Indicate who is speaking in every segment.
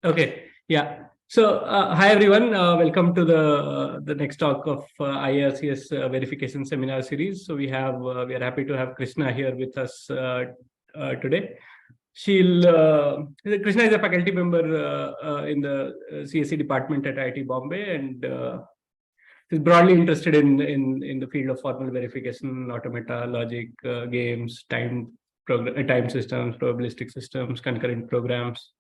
Speaker 1: Okay, yeah. So, hi everyone. Welcome to the next talk of IARCS verification seminar series. So we are happy to have Krishna here with us today. Krishna is a faculty member in the CSE department at IIT Bombay, and is broadly interested in the field of formal verification, automata, logic, games, time systems, probabilistic systems, concurrent programs.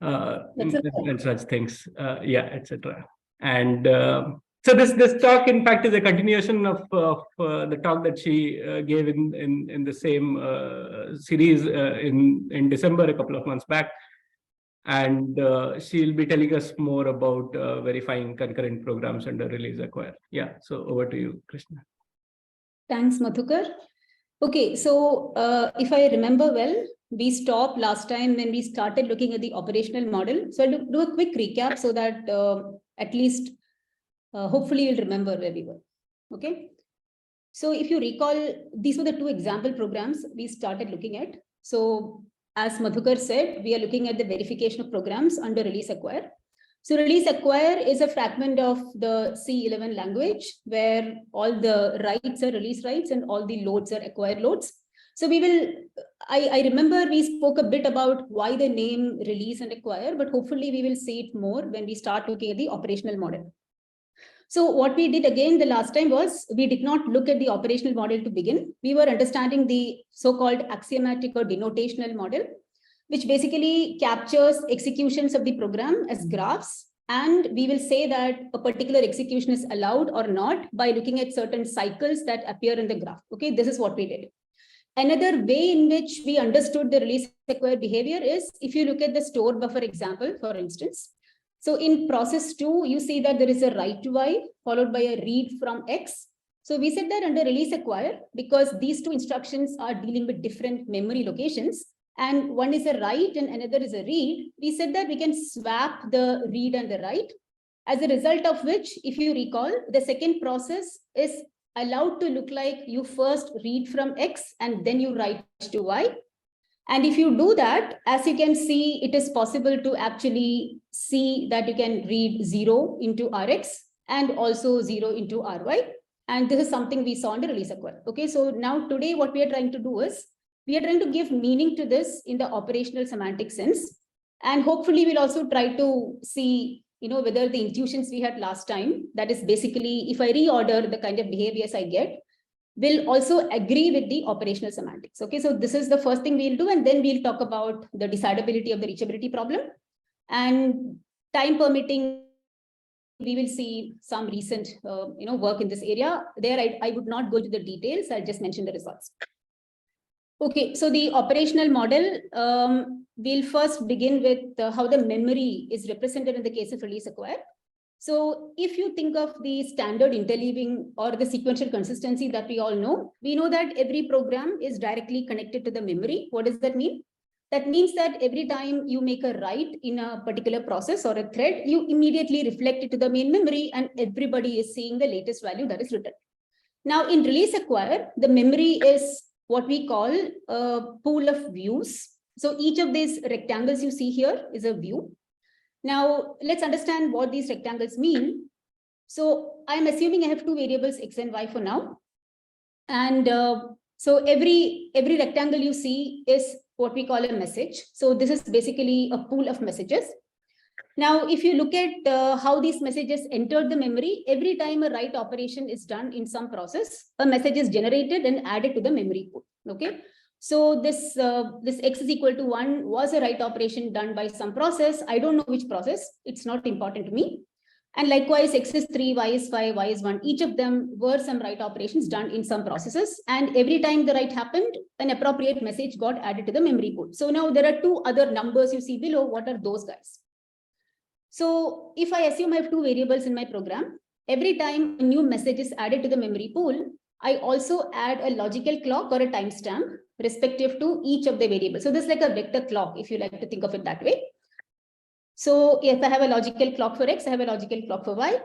Speaker 1: And such things, etc. And so this talk, in fact, is a continuation of the talk that she gave in the same series in December, a couple of months back. And she'll be telling us more about verifying concurrent programs under release-acquire. Yeah, so over to you, Krishna.
Speaker 2: Thanks, Madhukar. Okay, so if I remember well, we stopped last time when we started looking at the operational model. So I'll do a quick recap so that at least hopefully you'll remember where we were. Okay. So if you recall, these were the two example programs we started looking at. So as Madhukar said, we are looking at the verification of programs under release-acquire. So release-acquire is a fragment of the C11 language where all the writes are release writes and all the loads are acquire loads. So we will, I remember we spoke a bit about why the name release and acquire, but hopefully we will see it more when we start looking at the operational model. So what we did again the last time was we did not look at the operational model to begin. We were understanding the so-called axiomatic or denotational model, which basically captures executions of the program as graphs. And we will say that a particular execution is allowed or not by looking at certain cycles that appear in the graph. Okay, this is what we did. Another way in which we understood the release-acquire behavior is if you look at the store buffer example, for instance. So in process 2, you see that there is a write to Y followed by a read from X. So we said that under release-acquire, because these two instructions are dealing with different memory locations, and one is a write and another is a read, we said that we can swap the read and the write, as a result of which, if you recall, the second process is allowed to look like you first read from X and then you write to Y. And if you do that, as you can see, it is possible to actually see that you can read 0 into Rx and also 0 into Ry. And this is something we saw under release-acquire. Okay, so now today what we are trying to do is, we are trying to give meaning to this in the operational semantic sense. And hopefully we'll also try to see, whether the intuitions we had last time, that is basically, if I reorder the kind of behaviors I get, will also agree with the operational semantics. Okay, so this is the first thing we'll do, and then we'll talk about the decidability of the reachability problem. And time permitting, we will see some recent work in this area. There I would not go into the details, I'll just mention the results. Okay, so the operational model, we'll first begin with how the memory is represented in the case of release-acquire. So if you think of the standard interleaving or the sequential consistency that we all know, we know that every program is directly connected to the memory. What does that mean? That means that every time you make a write in a particular process or a thread, you immediately reflect it to the main memory and everybody is seeing the latest value that is written. Now in release-acquire, the memory is what we call a pool of views. So each of these rectangles you see here is a view. Now, let's understand what these rectangles mean. So I'm assuming I have two variables, X and Y for now. And so every rectangle you see is what we call a message. So this is basically a pool of messages. Now, if you look at how these messages enter the memory, every time a write operation is done in some process, a message is generated and added to the memory pool. Okay. So this X is equal to 1 was a write operation done by some process. I don't know which process. It's not important to me. And likewise, X is 3, Y is 5, Y is 1. Each of them were some write operations done in some processes. And every time the write happened, an appropriate message got added to the memory pool. So now there are two other numbers you see below. What are those guys? So if I assume I have two variables in my program, every time a new message is added to the memory pool, I also add a logical clock or a timestamp respective to each of the variables. So this is like a vector clock, if you like to think of it that way. So if I have a logical clock for X, I have a logical clock for Y.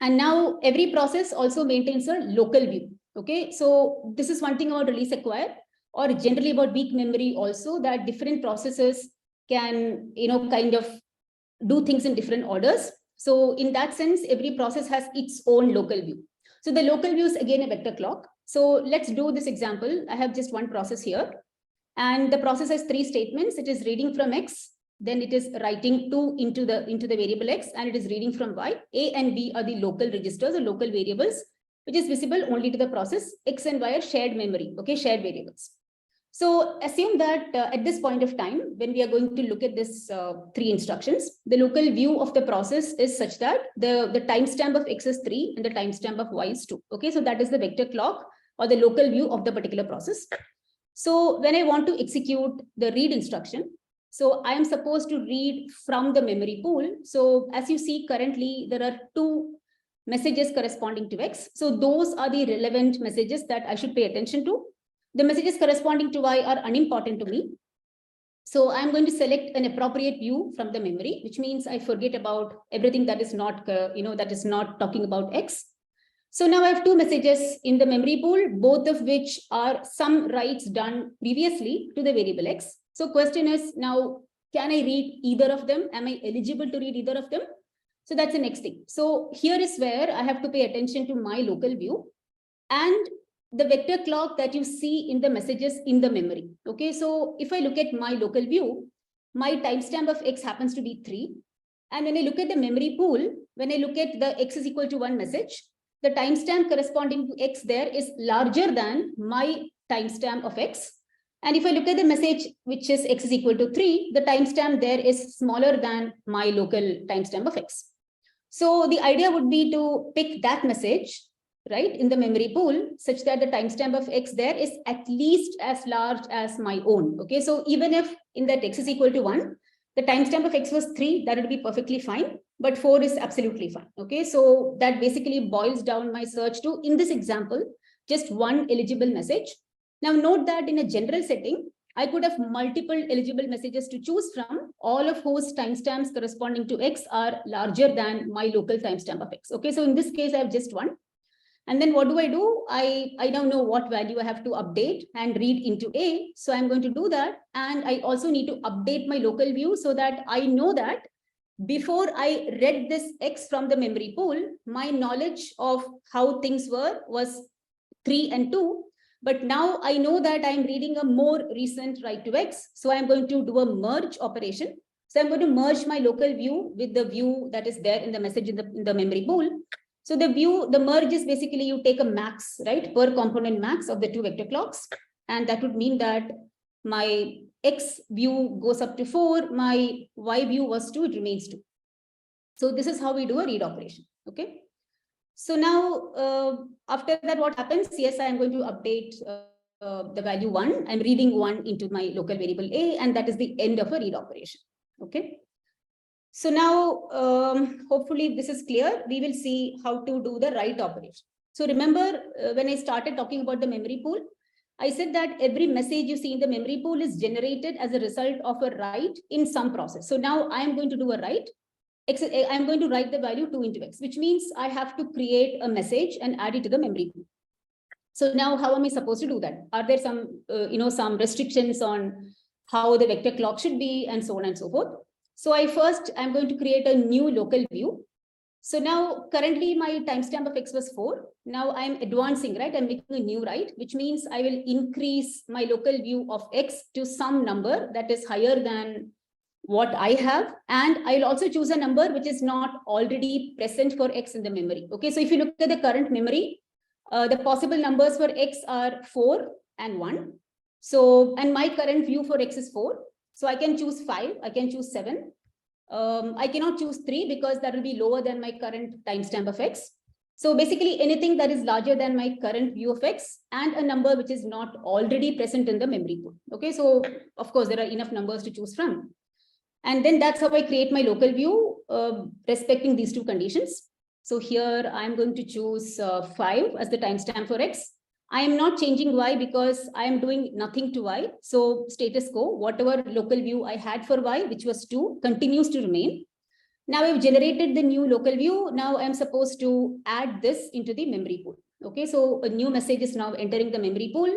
Speaker 2: And now every process also maintains a local view. Okay, so this is one thing about release-acquire, or generally about weak memory also, that different processes can, kind of do things in different orders. So in that sense, every process has its own local view. So the local view is again a vector clock. So let's do this example. I have just one process here, and the process has 3 statements. It is reading from X, then it is writing 2 into the variable X, and it is reading from Y. A and B are the local registers or local variables, which is visible only to the process. X and Y are shared memory, okay, shared variables. So assume that at this point of time, when we are going to look at this 3 instructions, the local view of the process is such that the timestamp of X is 3 and the timestamp of Y is 2. Okay, so that is the vector clock or the local view of the particular process. So when I want to execute the read instruction, so I am supposed to read from the memory pool. So as you see currently, there are 2 messages corresponding to X. So those are the relevant messages that I should pay attention to. The messages corresponding to Y are unimportant to me. So I'm going to select an appropriate view from the memory, which means I forget about everything that is not, that is not talking about X. So now I have 2 messages in the memory pool, both of which are some writes done previously to the variable X. So question is now, can I read either of them? Am I eligible to read either of them? So that's the next thing. So here is where I have to pay attention to my local view and the vector clock that you see in the messages in the memory. Okay, so if I look at my local view, my timestamp of X happens to be 3. And when I look at the memory pool, when I look at the X is equal to 1 message, the timestamp corresponding to X there is larger than my timestamp of X. And if I look at the message, which is X is equal to 3, the timestamp there is smaller than my local timestamp of X. So the idea would be to pick that message, right, in the memory pool, such that the timestamp of X there is at least as large as my own. Okay, so even if in that X is equal to 1, the timestamp of X was 3, that would be perfectly fine, but 4 is absolutely fine. Okay, so that basically boils down my search to, in this example, just one eligible message. Now note that in a general setting, I could have multiple eligible messages to choose from, all of whose timestamps corresponding to X are larger than my local timestamp of X. Okay, so in this case, I have just one. And then what do? I now know what value I have to update and read into A. So I'm going to do that. And I also need to update my local view so that I know that before I read this X from the memory pool, my knowledge of how things were was 3 and 2. But now I know that I'm reading a more recent write to X. So I'm going to do a merge operation. So I'm going to merge my local view with the view that is there in the message in the memory pool. So the merge is basically you take a max, right, per component max of the 2 vector clocks. And that would mean that my X view goes up to 4, my Y view was 2, it remains 2. So this is how we do a read operation. Okay. So now after that, what happens? Yes, I am going to update the value 1. I'm reading 1 into my local variable A, and that is the end of a read operation. Okay. So now, hopefully this is clear. We will see how to do the write operation. So remember, when I started talking about the memory pool, I said that every message you see in the memory pool is generated as a result of a write in some process. So now I am going to do a write. I'm going to write the value 2 into X, which means I have to create a message and add it to the memory pool. So now how am I supposed to do that? Are there some, some restrictions on how the vector clock should be and so on and so forth? So I'm going to create a new local view. So now currently my timestamp of X was 4. Now I'm advancing, right? I'm making a new write, which means I will increase my local view of X to some number that is higher than what I have. And I'll also choose a number which is not already present for X in the memory. Okay, so if you look at the current memory, the possible numbers for X are 4 and 1. So, and my current view for X is 4. So I can choose 5, I can choose 7. I cannot choose 3 because that will be lower than my current timestamp of X. So basically anything that is larger than my current view of X and a number which is not already present in the memory pool. Okay, so of course there are enough numbers to choose from. And then that's how I create my local view respecting these 2 conditions. So here I'm going to choose 5 as the timestamp for X. I am not changing Y because I am doing nothing to Y. So status quo, whatever local view I had for Y, which was 2, continues to remain. Now I've generated the new local view. Now I'm supposed to add this into the memory pool. Okay, so a new message is now entering the memory pool.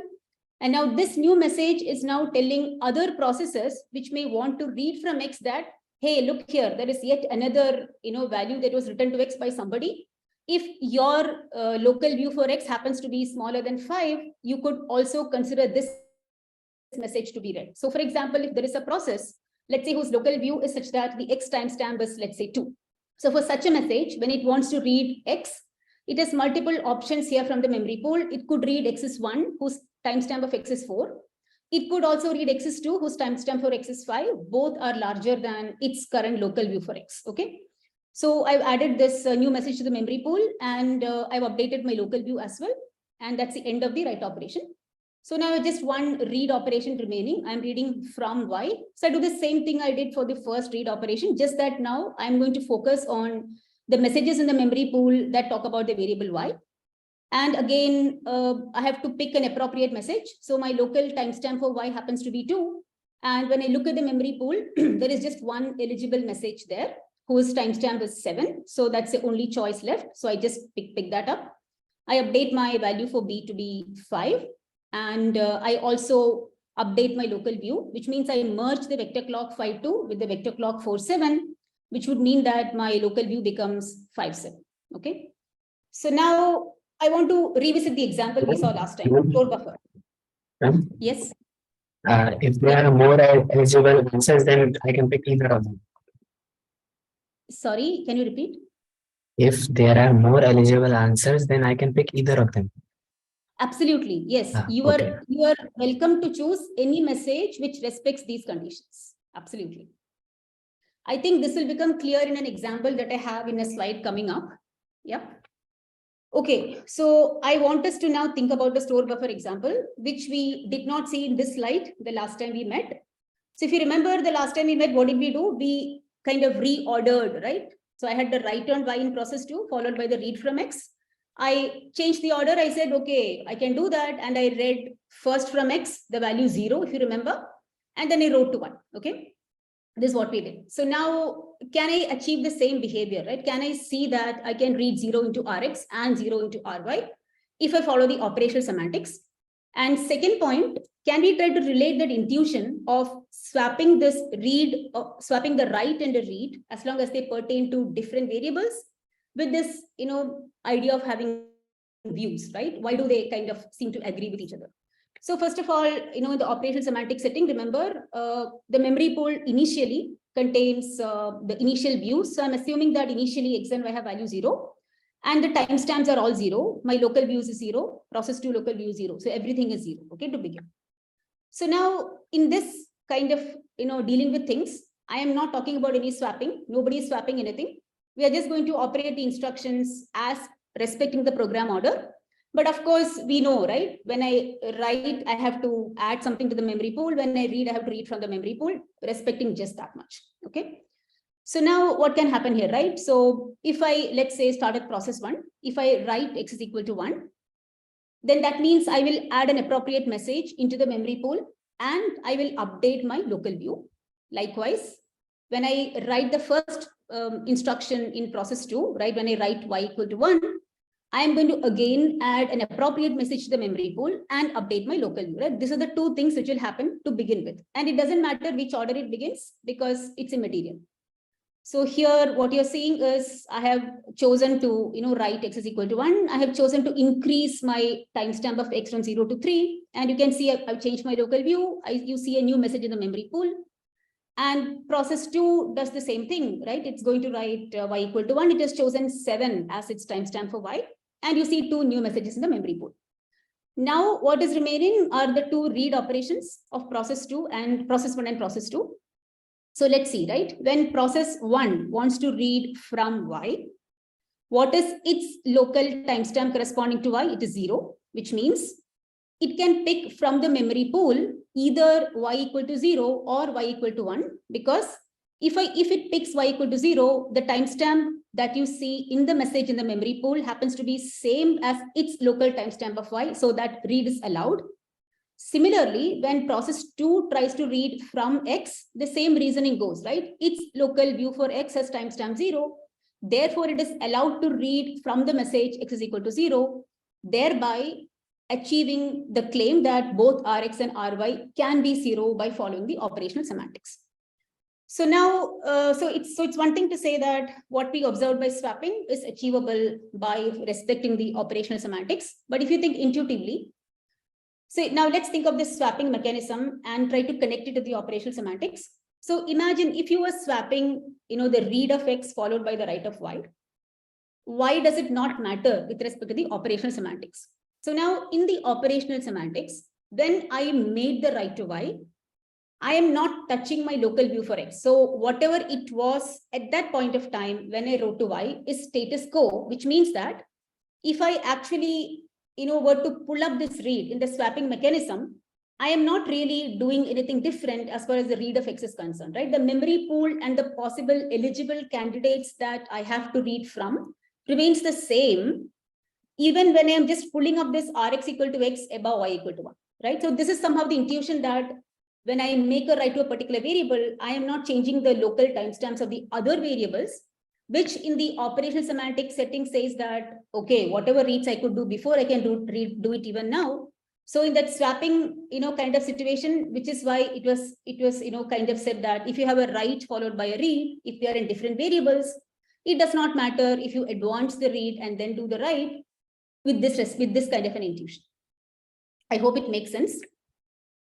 Speaker 2: And now this new message is now telling other processes which may want to read from X that, hey, look here, there is yet another value that was written to X by somebody. If your local view for X happens to be smaller than 5, you could also consider this message to be read. So for example, if there is a process, let's say whose local view is such that the X timestamp is, let's say 2. So for such a message, when it wants to read X, it has multiple options here from the memory pool. It could read X is 1, whose timestamp of X is 4. It could also read X is 2, whose timestamp for X is 5. Both are larger than its current local view for X. Okay. So I've added this new message to the memory pool, and I've updated my local view as well. And that's the end of the write operation. So now just one read operation remaining. I'm reading from Y. So I do the same thing I did for the first read operation, just that now I'm going to focus on the messages in the memory pool that talk about the variable Y. And again, I have to pick an appropriate message. So my local timestamp for Y happens to be 2. And when I look at the memory pool, there is just one eligible message there, whose timestamp is 7. So that's the only choice left. So I just pick that up. I update my value for B to be 5. And I also update my local view, which means I merge the vector clock 5.2 with the vector clock 4.7, which would mean that my local view becomes 5.7. Okay. So now I want to revisit the example we saw last time, store buffer. Yes.
Speaker 3: If there are more eligible answers, then I can pick either of them.
Speaker 2: Sorry, can you repeat?
Speaker 3: If there are more eligible answers, then I can pick either of them.
Speaker 2: Absolutely. Yes. You are welcome to choose any message which respects these conditions. Absolutely. I think this will become clear in an example that I have in a slide coming up. Yeah. Okay. So I want us to now think about the store buffer example, which we did not see in this slide the last time we met. So if you remember the last time we met, what did we do? We kind of reordered, right? So I had the write on Y in process 2 followed by the read from X. I changed the order. I said, okay, I can do that. And I read first from X, the value 0, if you remember, and then I wrote to 1. Okay. This is what we did. So now can I achieve the same behavior, right? Can I see that I can read 0 into Rx and 0 into Ry if I follow the operational semantics? And second point, can we try to relate that intuition of swapping this read, swapping the write and the read, as long as they pertain to different variables, with this, idea of having views, right? Why do they kind of seem to agree with each other? So first of all, in the operational semantic setting, remember the memory pool initially contains the initial views. So I'm assuming that initially X and Y have value 0. And the timestamps are all 0. My local views is 0. Process 2 local view is 0. So everything is 0, okay, to begin. So now in this kind of, dealing with things, I am not talking about any swapping. Nobody is swapping anything. We are just going to operate the instructions as respecting the program order. But of course, we know, right? When I write, I have to add something to the memory pool. When I read, I have to read from the memory pool, respecting just that much, okay? So now what can happen here, right? So if I, let's say, start at process 1, if I write X is equal to 1, then that means I will add an appropriate message into the memory pool and I will update my local view. Likewise, when I write the first instruction in process 2, right? When I write Y equal to 1, I am going to again add an appropriate message to the memory pool and update my local view, right? These are the two things which will happen to begin with. And it doesn't matter which order it begins because it's immaterial. So here, what you're seeing is I have chosen to, write X is equal to 1. I have chosen to increase my timestamp of X from 0 to 3. And you can see I've changed my local view. You see a new message in the memory pool. And process 2 does the same thing, right? It's going to write Y equal to 1. It has chosen 7 as its timestamp for Y. And you see 2 new messages in the memory pool. Now, what is remaining are the 2 read operations of process 2 and process 1 and process 2. So let's see, right? When process 1 wants to read from Y, what is its local timestamp corresponding to Y? It is 0, which means it can pick from the memory pool either Y equal to 0 or Y equal to 1, because if it picks Y equal to 0, the timestamp that you see in the message in the memory pool happens to be same as its local timestamp of Y, so that read is allowed. Similarly, when process 2 tries to read from X, the same reasoning goes, right? Its local view for X has timestamp 0. Therefore, it is allowed to read from the message X is equal to 0, thereby achieving the claim that both Rx and Ry can be 0 by following the operational semantics. So now, so it's one thing to say that what we observed by swapping is achievable by respecting the operational semantics. But if you think intuitively, so now let's think of this swapping mechanism and try to connect it to the operational semantics. So imagine if you were swapping, the read of X followed by the write of Y. Why does it not matter with respect to the operational semantics? So now in the operational semantics, when I made the write to Y, I am not touching my local view for X. So whatever it was at that point of time when I wrote to Y is status quo, which means that if I actually, were to pull up this read in the swapping mechanism, I am not really doing anything different as far as the read of X is concerned, right? The memory pool and the possible eligible candidates that I have to read from remains the same, even when I am just pulling up this Rx equal to X above Y equal to 1, right? So this is somehow the intuition that when I make a write to a particular variable, I am not changing the local timestamps of the other variables, which in the operational semantic setting says that, okay, whatever reads I could do before, I can do it even now. So in that swapping, kind of situation, which is why it was, kind of said that if you have a write followed by a read, if they are in different variables, it does not matter if you advance the read and then do the write with this kind of an intuition. I hope it makes sense.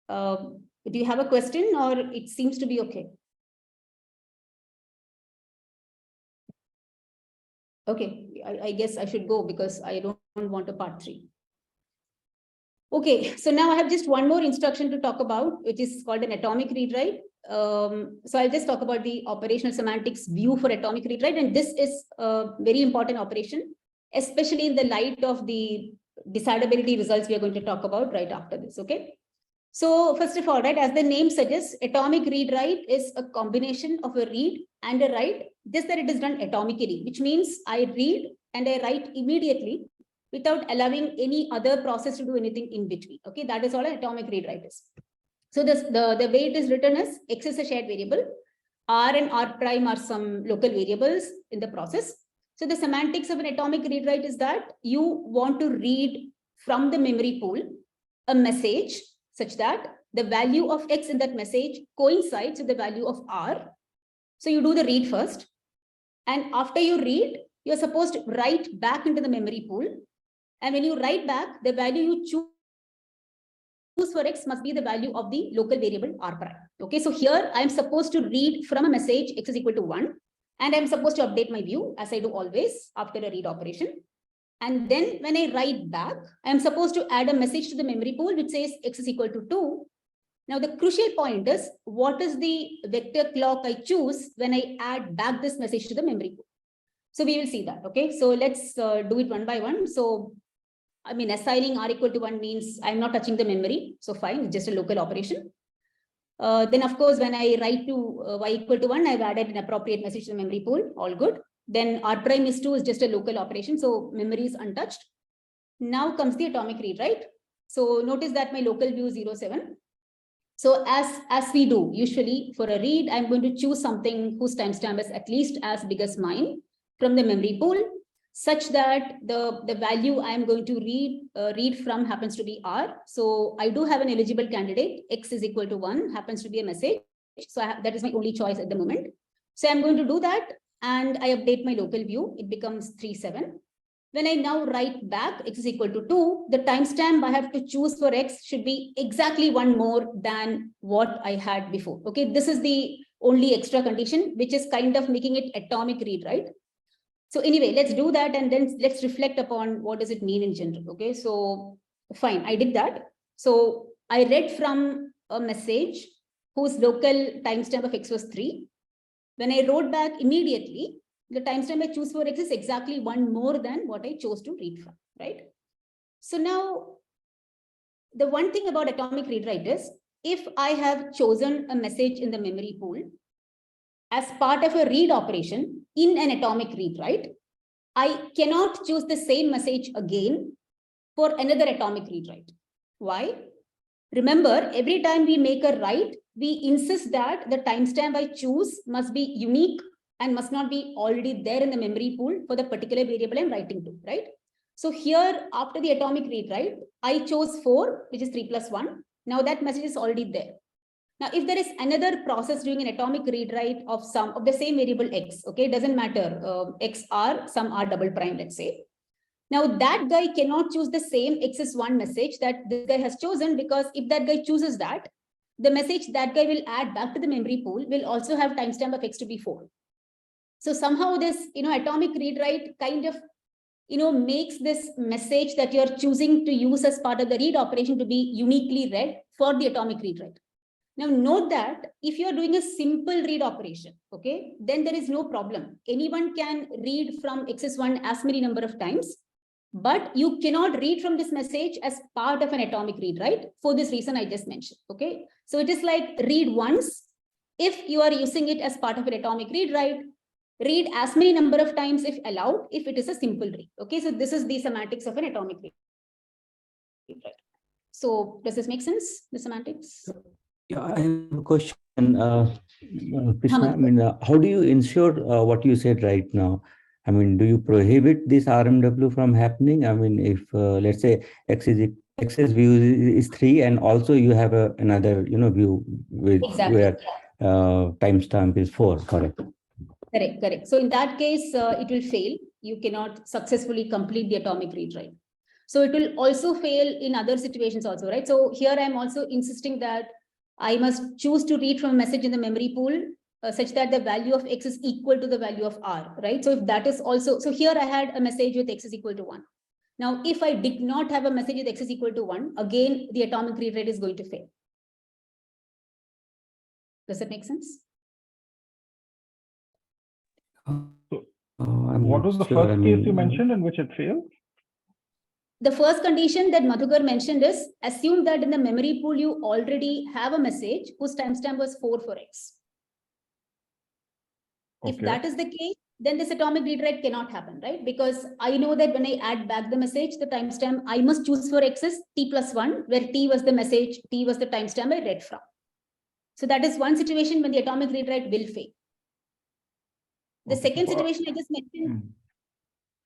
Speaker 2: Do you have a question or it seems to be okay? Okay, I guess I should go because I don't want a part 3. Okay, so now I have just one more instruction to talk about, which is called an atomic read write. So I'll just talk about the operational semantics view for atomic read write, and this is a very important operation, especially in the light of the decidability results we are going to talk about right after this. Okay. So first of all, right, as the name suggests, atomic read write is a combination of a read and a write, just that it is done atomically, which means I read and I write immediately without allowing any other process to do anything in between. Okay, that is all an atomic read write is. So this, the way it is written is X is a shared variable, R and R prime are some local variables in the process. So the semantics of an atomic read write is that you want to read from the memory pool a message such that the value of X in that message coincides with the value of R. So you do the read first. And after you read, you're supposed to write back into the memory pool. And when you write back, the value you choose for X must be the value of the local variable R prime. Okay, so here I'm supposed to read from a message X is equal to 1. And I'm supposed to update my view as I do always after a read operation. And then when I write back, I'm supposed to add a message to the memory pool, which says X is equal to 2. Now, the crucial point is what is the vector clock I choose when I add back this message to the memory pool. So we will see that. Okay, so let's do it one by one. So, I mean, assigning R equal to 1 means I'm not touching the memory. So fine, it's just a local operation. Then, of course, when I write to Y equal to 1, I've added an appropriate message to the memory pool. All good. Then R prime is 2 is just a local operation. So memory is untouched. Now comes the atomic read, right? So notice that my local view is 0, 7. So as we do usually for a read, I'm going to choose something whose timestamp is at least as big as mine from the memory pool, such that the value I'm going to read from happens to be R. So I do have an eligible candidate. X is equal to 1 happens to be a message. So that is my only choice at the moment. So I'm going to do that. And I update my local view. It becomes 3, 7. When I now write back X is equal to 2, the timestamp I have to choose for X should be exactly 1 more than what I had before. Okay, this is the only extra condition, which is kind of making it atomic read, right? So anyway, let's do that and then let's reflect upon what does it mean in general. Okay, so fine, I did that. So I read from a message whose local timestamp of X was 3. When I wrote back immediately, the timestamp I choose for X is exactly 1 more than what I chose to read from, right? So now, the one thing about atomic read write is, if I have chosen a message in the memory pool as part of a read operation in an atomic read write, I cannot choose the same message again for another atomic read write. Why? Remember, every time we make a write, we insist that the timestamp I choose must be unique and must not be already there in the memory pool for the particular variable I'm writing to, right? So here, after the atomic read write, I chose 4, which is 3 plus 1. Now that message is already there. Now, if there is another process doing an atomic read write of some of the same variable x, okay, it doesn't matter, x r, some r double prime, let's say. Now that guy cannot choose the same x1 message that this guy has chosen, because if that guy chooses that, the message that guy will add back to the memory pool will also have timestamp of x to be 4. So somehow this, atomic read write kind of, makes this message that you're choosing to use as part of the read operation to be uniquely read for the atomic read write. Now note that if you're doing a simple read operation, okay, then there is no problem. Anyone can read from x1 as many number of times, but you cannot read from this message as part of an atomic read, right? For this reason I just mentioned, okay? So it is like read once. If you are using it as part of an atomic read write, read as many number of times if allowed, if it is a simple read, okay? So this is the semantics of an atomic read write. So does this make sense, the semantics?
Speaker 4: Yeah, I have a question, Krishna. I mean, how do you ensure what you said right now? I mean, do you prohibit this RMW from happening? I mean, if let's say XS view is 3, and also you have another view with
Speaker 2: Exactly.
Speaker 4: where timestamp is 4, correct?
Speaker 2: Correct. So in that case, it will fail. You cannot successfully complete the atomic read write. So it will also fail in other situations also, right? So here I'm also insisting that I must choose to read from a message in the memory pool such that the value of x is equal to the value of r, right? So if that is also, so here I had a message with x is equal to 1. Now, if I did not have a message with x is equal to 1, again, the atomic read write is going to fail. Does that make sense?
Speaker 5: What was the first case you mentioned in which it failed?
Speaker 2: The first condition that Madhukar mentioned is assume that in the memory pool, you already have a message whose timestamp was 4 for x. If that is the case, then this atomic read write cannot happen, right? Because I know that when I add back the message, the timestamp I must choose for x is t plus 1, where t was the message, t was the timestamp I read from. So that is one situation when the atomic read write will fail. The second situation I just mentioned,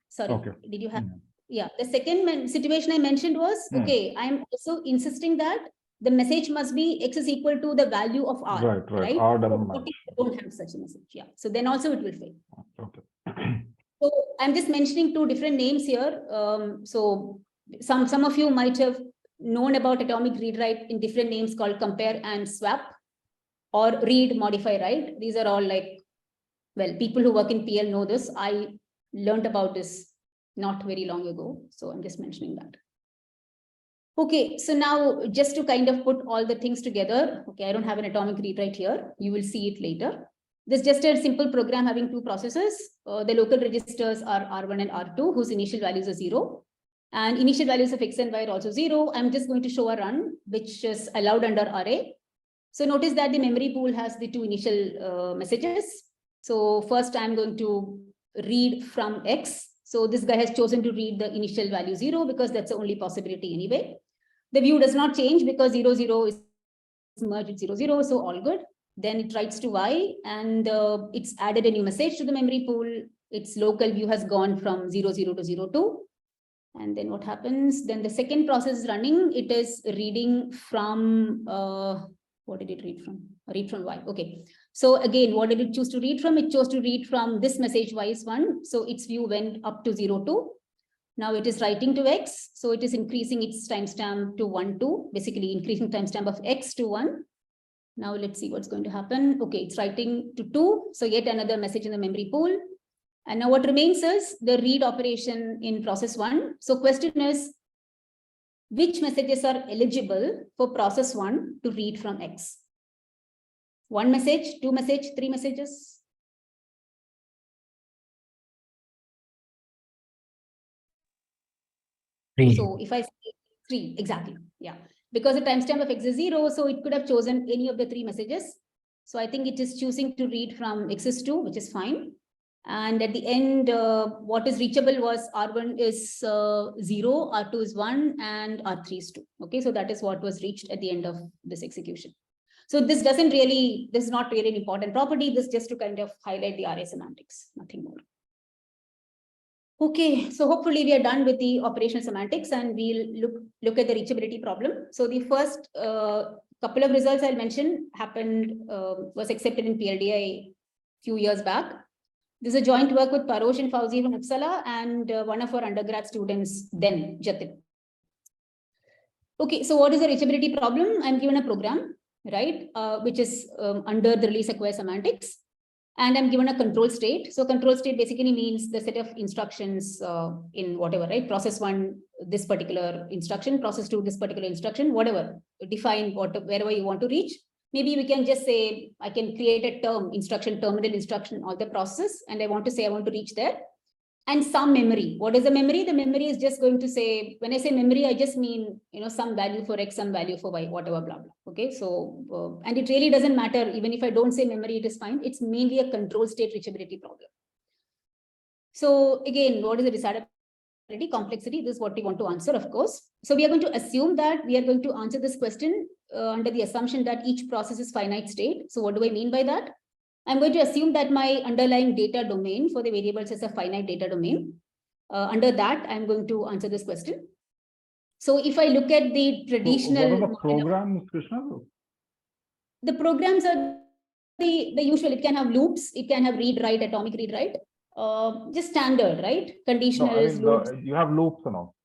Speaker 2: sorry, did you have? Yeah, the second situation I mentioned was, okay, I'm also insisting that the message must be x is equal to the value of r. Right. R doesn't match. Don't have such a message. Yeah. So then also it will fail. Okay. So I'm just mentioning 2 different names here. So some of you might have known about atomic read write in different names called compare and swap, or read, modify, write. These are all like, well, people who work in PL know this. I learned about this not very long ago. So I'm just mentioning that. Okay, so now just to kind of put all the things together, okay, I don't have an atomic read write here. You will see it later. This is just a simple program having 2 processes. The local registers are R1 and R2, whose initial values are 0. And initial values of X and Y are also 0. I'm just going to show a run, which is allowed under array. So notice that the memory pool has the 2 initial messages. So first I'm going to read from X. So this guy has chosen to read the initial value 0 because that's the only possibility anyway. The view does not change because 0, 0 is merged with 0, 0. So all good. Then it writes to Y and it's added a new message to the memory pool. Its local view has gone from 0, 0 to 0, 2. And then what happens? Then the second process is running. It is reading from, what did it read from? Read from Y. Okay. So again, what did it choose to read from? It chose to read from this message Y is 1. So its view went up to 0, 2. Now it is writing to X. So it is increasing its timestamp to 1, 2, basically increasing timestamp of X to 1. Now let's see what's going to happen. Okay, it's writing to 2. So yet another message in the memory pool. And now what remains is the read operation in process 1. So question is, which messages are eligible for process 1 to read from X? 1 message, 2 message, 3 messages? So if I say 3, exactly. Yeah. Because the timestamp of X is 0, so it could have chosen any of the 3 messages. So I think it is choosing to read from X is 2, which is fine. And at the end, what is reachable was R1 is 0, R2 is 1, and R3 is 2. Okay, so that is what was reached at the end of this execution. So this is not really an important property. This just to kind of highlight the array semantics, nothing more. Okay, so hopefully we are done with the operational semantics and we'll look at the reachability problem. So the first couple of results I'll mention happened, was accepted in PLDI few years back. This is a joint work with Parosh and Fauzi from Uppsala and one of our undergrad students then, Jatin. Okay, so what is the reachability problem? I'm given a program, right, which is under the release acquire semantics. And I'm given a control state. So control state basically means the set of instructions in whatever, right? Process 1, this particular instruction, process 2, this particular instruction, whatever, define wherever you want to reach. Maybe we can just say, I can create a term, instruction, terminal instruction, all the process, and I want to say I want to reach there. And some memory. What is the memory? The memory is just going to say, when I say memory, I just mean, some value for X, some value for Y, whatever, blah, blah. Okay, so, and it really doesn't matter. Even if I don't say memory, it is fine. It's mainly a control state reachability problem. So again, what is the decidability complexity? This is what we want to answer, of course. So we are going to assume that we are going to answer this question under the assumption that each process is finite state. So what do I mean by that? I'm going to assume that my underlying data domain for the variables is a finite data domain. Under that, I'm going to answer this question. So if I look at the traditional—
Speaker 5: So what are the programs, Krishna?
Speaker 2: The programs are the usual. It can have loops. It can have read, write, atomic read, write. Just standard, right? Conditionals,
Speaker 5: No,
Speaker 2: loops.
Speaker 5: you have loops and all.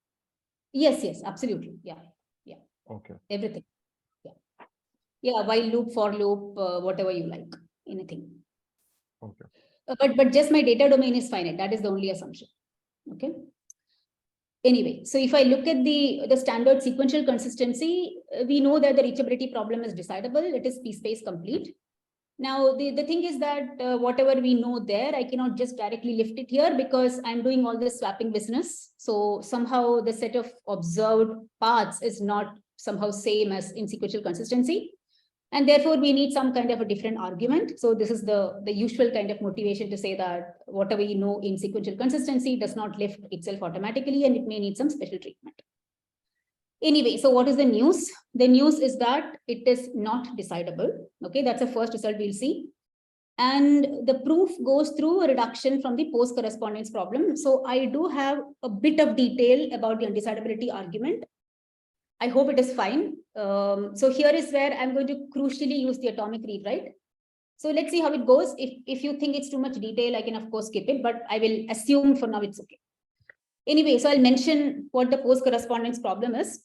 Speaker 2: Yes, absolutely. Yeah.
Speaker 5: Okay.
Speaker 2: Everything. Yeah, while loop, for loop, whatever you like. Anything.
Speaker 5: Okay.
Speaker 2: But just my data domain is finite. That is the only assumption. Okay. Anyway, so if I look at the standard sequential consistency, we know that the reachability problem is decidable. It is p-space complete. Now, the thing is that whatever we know there, I cannot just directly lift it here because I'm doing all this swapping business. So somehow the set of observed paths is not somehow same as in sequential consistency. And therefore, we need some kind of a different argument. So this is the usual kind of motivation to say that whatever you know in sequential consistency does not lift itself automatically, and it may need some special treatment. Anyway, so what is the news? The news is that it is not decidable. Okay, that's the first result we'll see. And the proof goes through a reduction from the post correspondence problem. So I do have a bit of detail about the undecidability argument. I hope it is fine. So here is where I'm going to crucially use the atomic read, right? So let's see how it goes. If you think it's too much detail, I can of course skip it, but I will assume for now it's okay. Anyway, so I'll mention what the post correspondence problem is.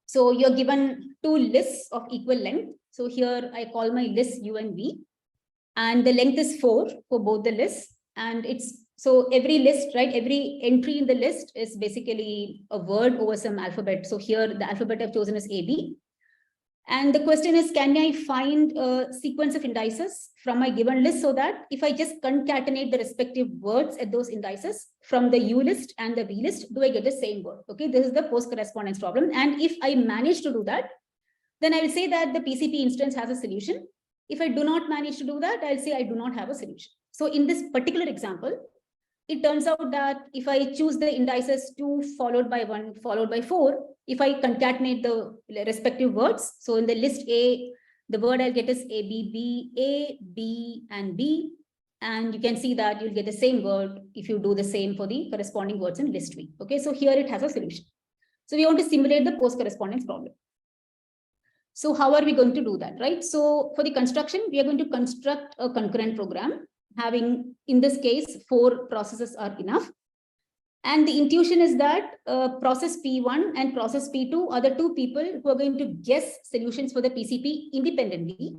Speaker 2: So you're given two lists of equal length. So here I call my list U and V, and the length is 4 for both the lists. And it's so every list, right? Every entry in the list is basically a word over some alphabet. So here the alphabet I've chosen is AB. And the question is, can I find a sequence of indices from my given list so that if I just concatenate the respective words at those indices from the U list and the V list, do I get the same word? Okay, this is the post correspondence problem. And if I manage to do that, then I will say that the PCP instance has a solution. If I do not manage to do that, I'll say I do not have a solution. So in this particular example, it turns out that if I choose the indices 2 followed by 1 followed by 4, if I concatenate the respective words, so in the list A, the word I'll get is ABB, A, B, and B. And you can see that you'll get the same word if you do the same for the corresponding words in list V. Okay, so here it has a solution. So we want to simulate the post correspondence problem. So how are we going to do that, right? So for the construction, we are going to construct a concurrent program having, in this case, 4 processes are enough. And the intuition is that process P1 and process P2 are the 2 people who are going to guess solutions for the PCP independently.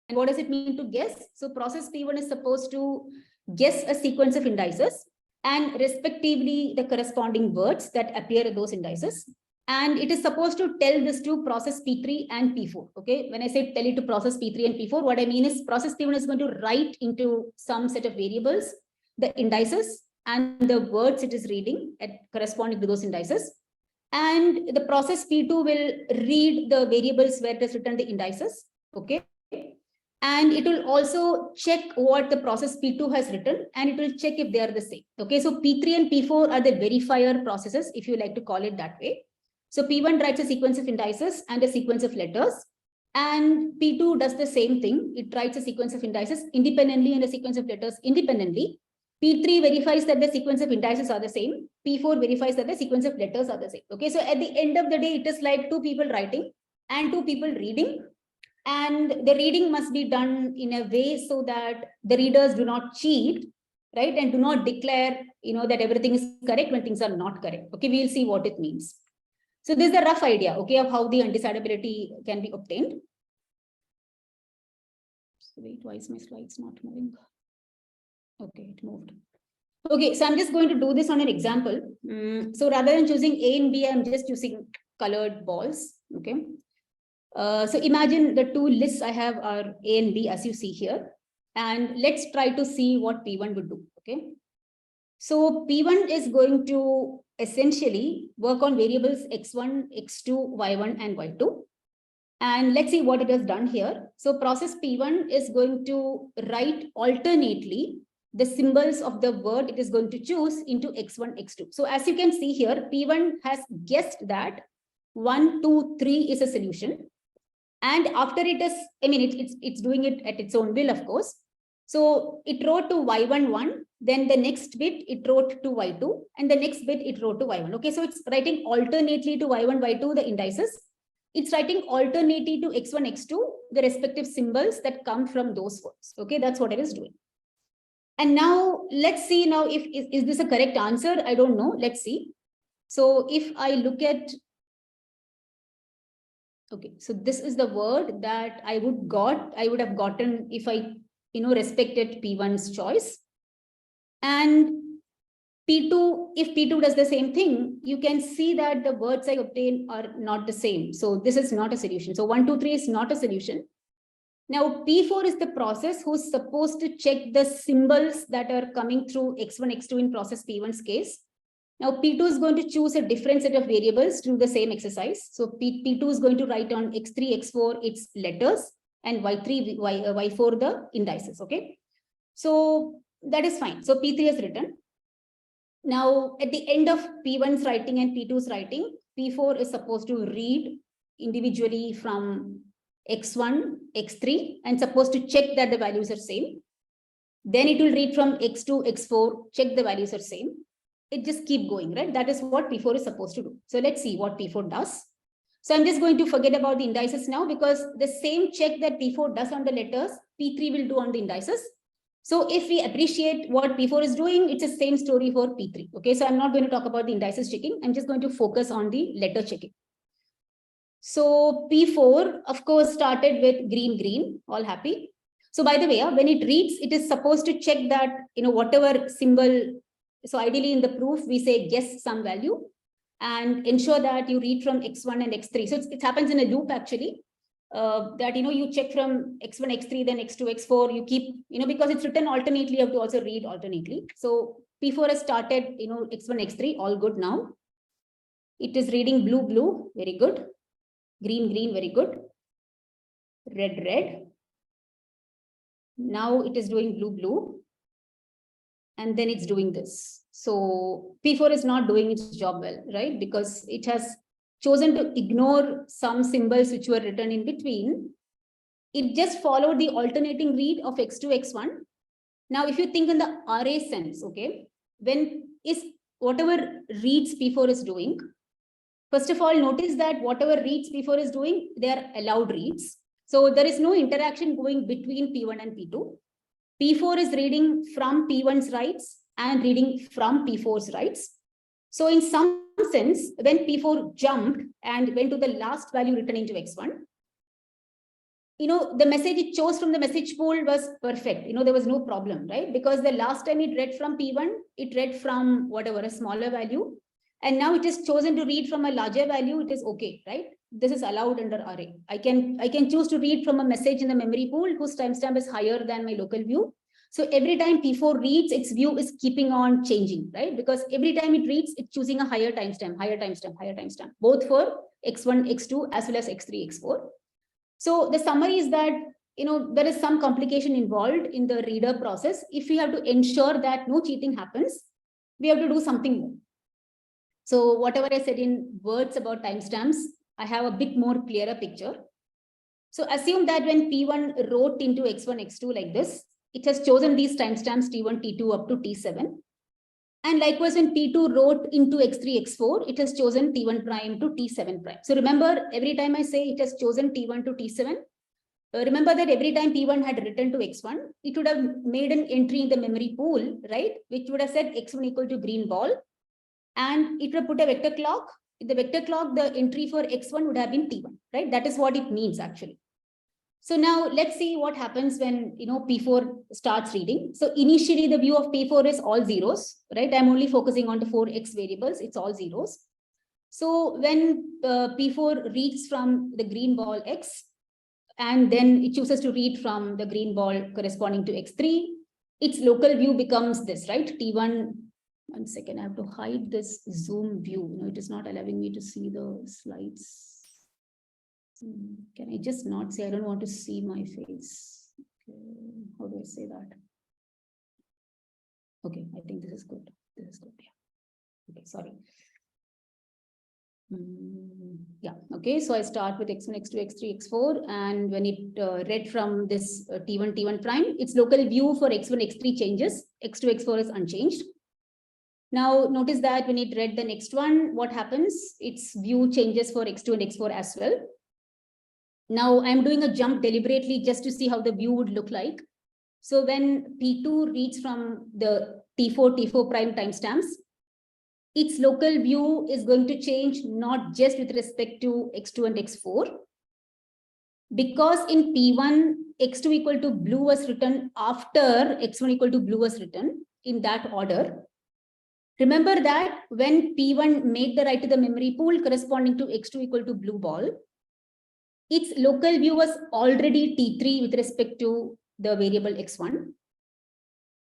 Speaker 2: And what does it mean to guess? So process P1 is supposed to guess a sequence of indices and respectively the corresponding words that appear in those indices. And it is supposed to tell this to process P3 and P4. Okay, when I say tell it to process P3 and P4, what I mean is process P1 is going to write into some set of variables the indices and the words it is reading at corresponding to those indices. And the process P2 will read the variables where it has written the indices. Okay. And it will also check what the process P2 has written, and it will check if they are the same. Okay, so P3 and P4 are the verifier processes, if you like to call it that way. So P1 writes a sequence of indices and a sequence of letters, and P2 does the same thing. It writes a sequence of indices independently and a sequence of letters independently. P3 verifies that the sequence of indices are the same. P4 verifies that the sequence of letters are the same. Okay, so at the end of the day, it is like 2 people writing and 2 people reading. And the reading must be done in a way so that the readers do not cheat, right? And do not declare, that everything is correct when things are not correct. Okay, we'll see what it means. So this is a rough idea, okay, of how the undecidability can be obtained. So wait, why is my slides not moving? Okay, it moved. Okay, so I'm just going to do this on an example. So rather than choosing A and B, I'm just using colored balls. Okay. So imagine the 2 lists I have are A and B, as you see here. And let's try to see what P1 would do. Okay. So P1 is going to essentially work on variables x1, x2, y1, and y2. And let's see what it has done here. So process P1 is going to write alternately the symbols of the word it is going to choose into x1, x2. So as you can see here, P1 has guessed that 1, 2, 3 is a solution. And after it is, it's doing it at its own will, of course. So it wrote to y1, 1, then the next bit it wrote to y2, and the next bit it wrote to y1. Okay, so it's writing alternately to y1, y2, the indices. It's writing alternately to x1, x2, the respective symbols that come from those words. Okay, that's what it is doing. And now let's see now if is this a correct answer? I don't know. Let's see. So if I look at, okay, so this is the word that I would have gotten if I respected P1's choice. And P2, if P2 does the same thing, you can see that the words I obtain are not the same. So this is not a solution. So 1, 2, 3 is not a solution. Now P4 is the process who's supposed to check the symbols that are coming through x1, x2 in process P1's case. Now P2 is going to choose a different set of variables to do the same exercise. So P2 is going to write on x3, x4 its letters, and y3, y4 the indices. Okay, so that is fine. So P3 is written. Now at the end of P1's writing and P2's writing, P4 is supposed to read individually from x1, x3, and supposed to check that the values are same. Then it will read from x2, x4, check the values are same. It just keep going, right? That is what P4 is supposed to do. So let's see what P4 does. So I'm just going to forget about the indices now, because the same check that P4 does on the letters, P3 will do on the indices. So if we appreciate what P4 is doing, it's the same story for P3. Okay, so I'm not going to talk about the indices checking. I'm just going to focus on the letter checking. So P4, of course, started with green, green, all happy. So by the way, when it reads, it is supposed to check that, whatever symbol. So ideally in the proof, we say guess some value and ensure that you read from x1 and x3. So it happens in a loop actually, that, you check from x1, x3, then x2, x4, you keep, because it's written alternately, you have to also read alternately. So P4 has started, x1, x3, all good now. It is reading blue, blue, very good. Green, green, very good. Red, red. Now it is doing blue, blue. And then it's doing this. So P4 is not doing its job well, right? Because it has chosen to ignore some symbols which were written in between. It just followed the alternating read of x2, x1. Now, if you think in the array sense, okay, whatever reads P4 is doing, first of all, notice that whatever reads P4 is doing, they are allowed reads. So there is no interaction going between P1 and P2. P4 is reading from P1's writes and reading from P4's writes. So in some sense, when P4 jumped and went to the last value written into X1, the message it chose from the message pool was perfect. There was no problem, right? Because the last time it read from P1, it read from whatever, a smaller value. And now it is chosen to read from a larger value. It is okay, right? This is allowed under array. I can choose to read from a message in the memory pool whose timestamp is higher than my local view. So every time P4 reads, its view is keeping on changing, right? Because every time it reads, it's choosing a higher timestamp, both for X1, X2, as well as X3, X4. So the summary is that, there is some complication involved in the reader process. If we have to ensure that no cheating happens, we have to do something more. So whatever I said in words about timestamps, I have a bit more clearer picture. So assume that when P1 wrote into X1, X2 like this, it has chosen these timestamps T1, T2 up to T7. And likewise, when P2 wrote into X3, X4, it has chosen T1 prime to T7 prime. So remember, every time I say it has chosen T1 to T7, remember that every time P1 had written to X1, it would have made an entry in the memory pool, right? Which would have said X1 equal to green ball. And it would have put a vector clock. In the vector clock, the entry for X1 would have been T1, right? That is what it means actually. So now let's see what happens when, P4 starts reading. So initially the view of P4 is all zeros, right? I'm only focusing on the 4 X variables. It's all zeros. So when P4 reads from the green ball X, and then it chooses to read from the green ball corresponding to X3, its local view becomes this, right? T1, 1 second, I have to hide this zoom view. It is not allowing me to see the slides. Can I just not say? I don't want to see my face. Okay. How do I say that? Okay, I think this is good. This is good. Yeah. Okay, sorry. Yeah, okay. So I start with X1, X2, X3, X4. And when it read from this T1, T1 prime, its local view for X1, X3 changes. X2, X4 is unchanged. Now notice that when it read the next one, what happens? Its view changes for X2 and X4 as well. Now I'm doing a jump deliberately just to see how the view would look like. So when P2 reads from the T4, T4 prime timestamps, its local view is going to change not just with respect to X2 and X4. Because in P1, X2 equal to blue was written after X1 equal to blue was written in that order. Remember that when P1 made the write to the memory pool corresponding to X2 equal to blue ball, its local view was already T3 with respect to the variable X1.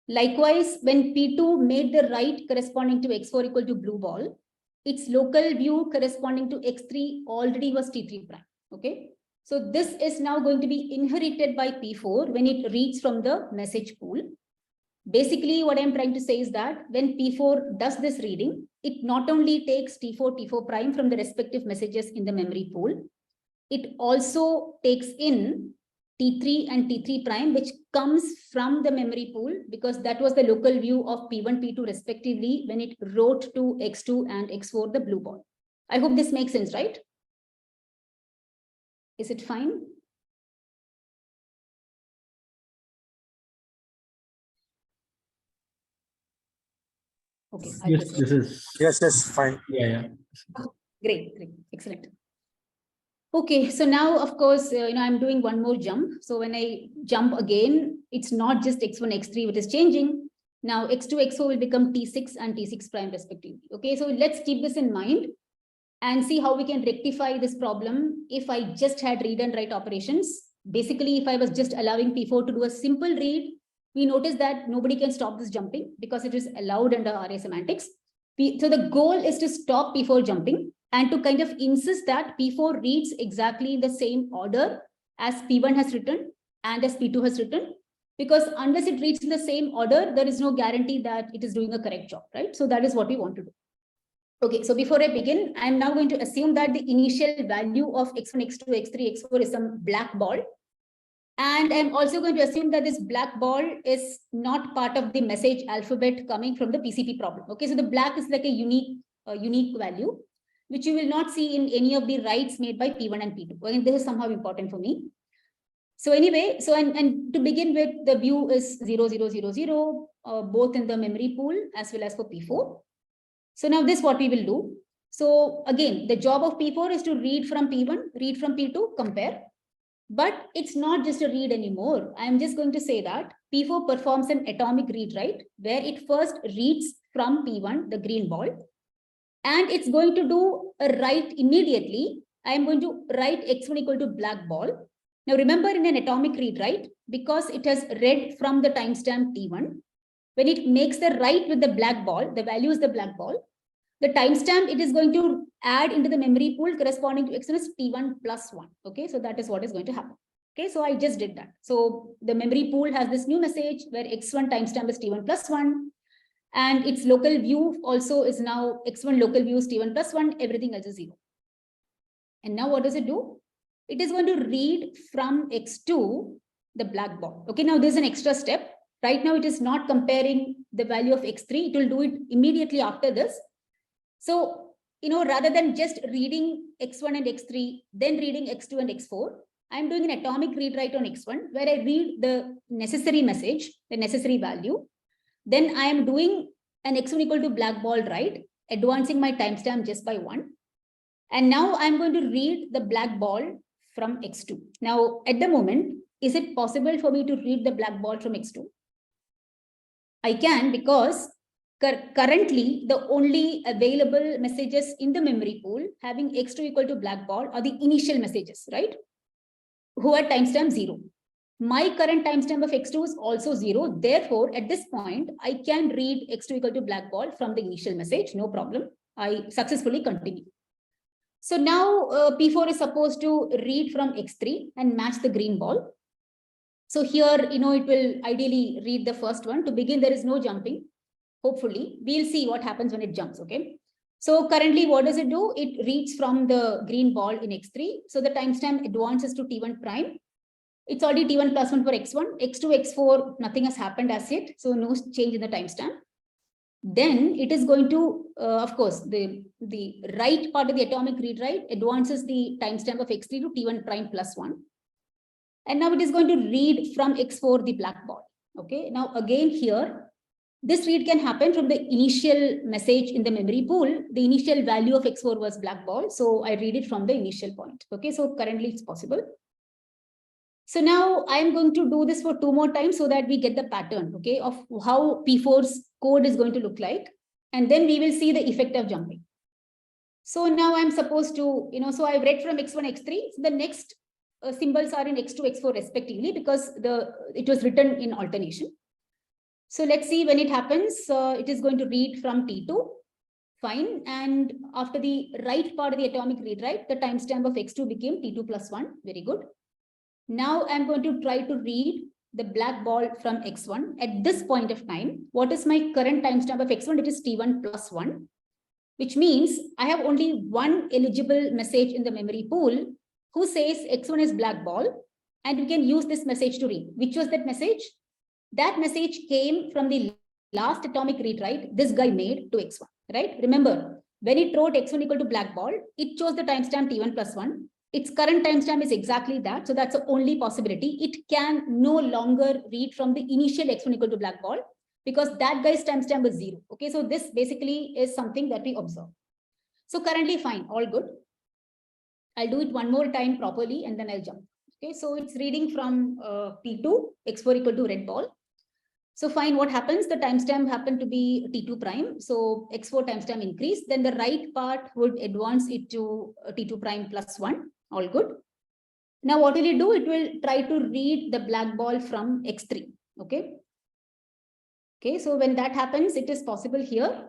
Speaker 2: Likewise, when P2 made the write corresponding to X4 equal to blue ball, its local view corresponding to X3 already was T3 prime. Okay. So this is now going to be inherited by P4 when it reads from the message pool. Basically, what I'm trying to say is that when P4 does this reading, it not only takes T4, T4 prime from the respective messages in the memory pool, it also takes in T3 and T3 prime, which comes from the memory pool because that was the local view of P1, P2 respectively when it wrote to X2 and X4 the blue ball. I hope this makes sense, right? Is it fine? Okay.
Speaker 1: Yes, this is.
Speaker 6: Yes, fine.
Speaker 1: Yeah.
Speaker 2: Great, excellent. Okay, so now, of course, I'm doing one more jump. So when I jump again, it's not just X1, X3, which is changing. Now X2, X4 will become T6 and T6 prime respectively. Okay, so let's keep this in mind and see how we can rectify this problem if I just had read and write operations. Basically, if I was just allowing P4 to do a simple read, we notice that nobody can stop this jumping because it is allowed under RA semantics. So the goal is to stop P4 jumping and to kind of insist that P4 reads exactly in the same order as P1 has written and as P2 has written, because unless it reads in the same order, there is no guarantee that it is doing a correct job, right? So that is what we want to do. Okay, so before I begin, I'm now going to assume that the initial value of X1, X2, X3, X4 is some black ball. And I'm also going to assume that this black ball is not part of the message alphabet coming from the PCP problem. Okay, so the black is like a unique value, which you will not see in any of the writes made by P1 and P2. And this is somehow important for me. So anyway, so and to begin with, the view is 0, 0, 0, 0, both in the memory pool as well as for P4. So now this is what we will do. So again, the job of P4 is to read from P1, read from P2, compare. But it's not just a read anymore. I'm just going to say that P4 performs an atomic read, right? Where it first reads from P1, the green ball, and it's going to do a write immediately. I'm going to write X1 equal to black ball. Now remember, in an atomic read, right? Because it has read from the timestamp T1, when it makes the write with the black ball, the value is the black ball. The timestamp it is going to add into the memory pool corresponding to X1 is T1 plus 1. Okay, so that is what is going to happen. Okay, so I just did that. So the memory pool has this new message where X1 timestamp is T1 plus 1. And its local view also is now X1 local view is T1 plus 1, everything else is 0. And now what does it do? It is going to read from X2 the black ball. Okay, now there's an extra step. Right now, it is not comparing the value of x3. It will do it immediately after this. So, rather than just reading x1 and x3, then reading x2 and x4, I'm doing an atomic read write on x1, where I read the necessary message, the necessary value. Then I am doing an x1 equal to black ball write, advancing my timestamp just by 1. And now I'm going to read the black ball from x2. Now, at the moment, is it possible for me to read the black ball from x2? I can, because currently the only available messages in the memory pool having x2 equal to black ball are the initial messages, right? Who are timestamp 0. My current timestamp of x2 is also 0. Therefore, at this point, I can read x2 equal to black ball from the initial message. No problem. I successfully continue. So now P4 is supposed to read from x3 and match the green ball. So here, it will ideally read the first one. To begin, there is no jumping. Hopefully, we'll see what happens when it jumps, okay? So currently, what does it do? It reads from the green ball in x3. So the timestamp advances to T1 prime. It's already T1 plus 1 for x1. x2, x4, nothing has happened as yet. So no change in the timestamp. Then it is going to, of course, the right part of the atomic read write advances the timestamp of x3 to T1 prime plus 1. And now it is going to read from x4 the black ball. Okay, now again here, this read can happen from the initial message in the memory pool. The initial value of x4 was black ball. So I read it from the initial point. Okay, so currently it's possible. So now I'm going to do this for 2 more times so that we get the pattern, okay, of how P4's code is going to look like. And then we will see the effect of jumping. So now I'm supposed to, so I've read from x1, x3. So the next symbols are in x2, x4 respectively, because it was written in alternation. So let's see when it happens. It is going to read from T2. Fine. And after the right part of the atomic read write, the timestamp of x2 became T2 plus 1. Very good. Now I'm going to try to read the black ball from x1. At this point of time, what is my current timestamp of x1? It is T1 plus 1, which means I have only one eligible message in the memory pool who says x1 is black ball, and we can use this message to read. Which was that message? That message came from the last atomic read write this guy made to x1, right? Remember, when it wrote x1 equal to black ball, it chose the timestamp T1 plus 1. Its current timestamp is exactly that. So that's the only possibility. It can no longer read from the initial x1 equal to black ball because that guy's timestamp is 0. Okay, so this basically is something that we observe. So currently fine, all good. I'll do it one more time properly and then I'll jump. Okay, so it's reading from P2, x4 equal to red ball. So fine, what happens? The timestamp happened to be T2 prime. So x4 timestamp increased. Then the right part would advance it to T2 prime plus 1. All good. Now what will it do? It will try to read the black ball from x3. Okay. Okay, so when that happens, it is possible here.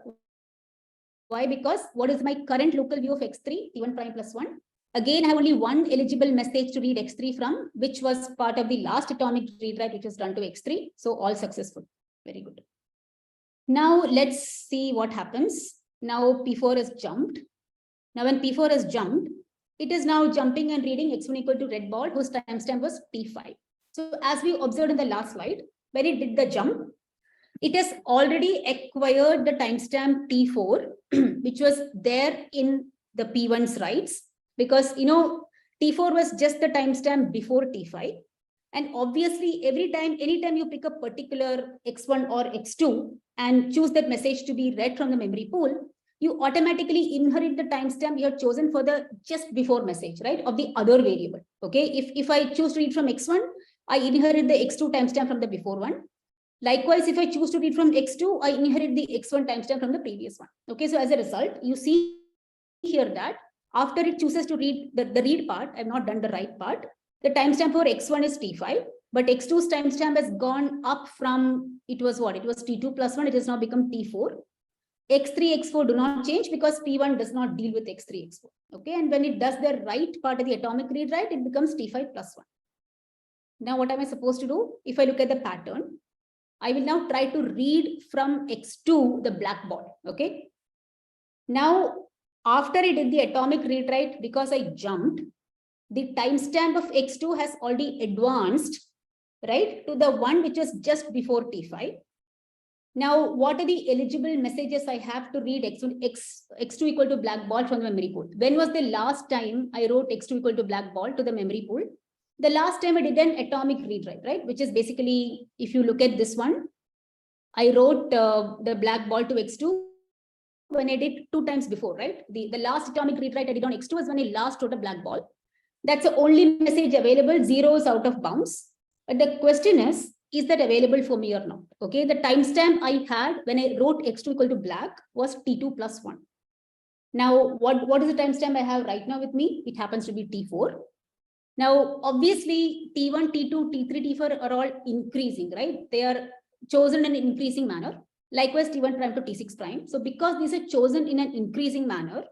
Speaker 2: Why? Because what is my current local view of x3? T1 prime plus 1. Again, I have only one eligible message to read x3 from, which was part of the last atomic read write, which was done to x3. So all successful. Very good. Now let's see what happens. Now P4 has jumped. Now when P4 has jumped, it is now jumping and reading x1 equal to red ball, whose timestamp was T5. So as we observed in the last slide, when it did the jump, it has already acquired the timestamp T4, which was there in the P1's writes. Because, T4 was just the timestamp before T5. And obviously, anytime you pick a particular X1 or X2 and choose that message to be read from the memory pool, you automatically inherit the timestamp you have chosen for the just before message, right? Of the other variable. Okay. If I choose to read from X1, I inherit the X2 timestamp from the before one. Likewise, if I choose to read from X2, I inherit the X1 timestamp from the previous one. Okay. So as a result, you see here that after it chooses to read the read part, I've not done the write part. The timestamp for X1 is T5, but X2's timestamp has gone up from, it was what? It was T2 plus 1. It has now become T4. X3, X4 do not change because P1 does not deal with X3, X4. Okay. And when it does the right part of the atomic read write, it becomes T5 plus 1. Now, what am I supposed to do? If I look at the pattern, I will now try to read from X2 the black ball. Okay. Now, after it did the atomic read write, because I jumped, the timestamp of X2 has already advanced right, to the one which was just before T5. Now, what are the eligible messages I have to read x2 equal to black ball from the memory pool? When was the last time I wrote x2 equal to black ball to the memory pool? The last time I did an atomic read write, right? Which is basically, if you look at this one, I wrote the black ball to x2 when I did 2 times before, right? The last atomic read write I did on x2 was when I last wrote a black ball. That's the only message available, 0 is out of bounds. But the question is that available for me or not? Okay, the timestamp I had when I wrote x2 equal to black was T2 plus 1. Now, what is the timestamp I have right now with me? It happens to be T4. Now, obviously, T1, T2, T3, T4 are all increasing, right? They are chosen in an increasing manner. Likewise, T1 prime to T6 prime. So because these are chosen in an increasing manner,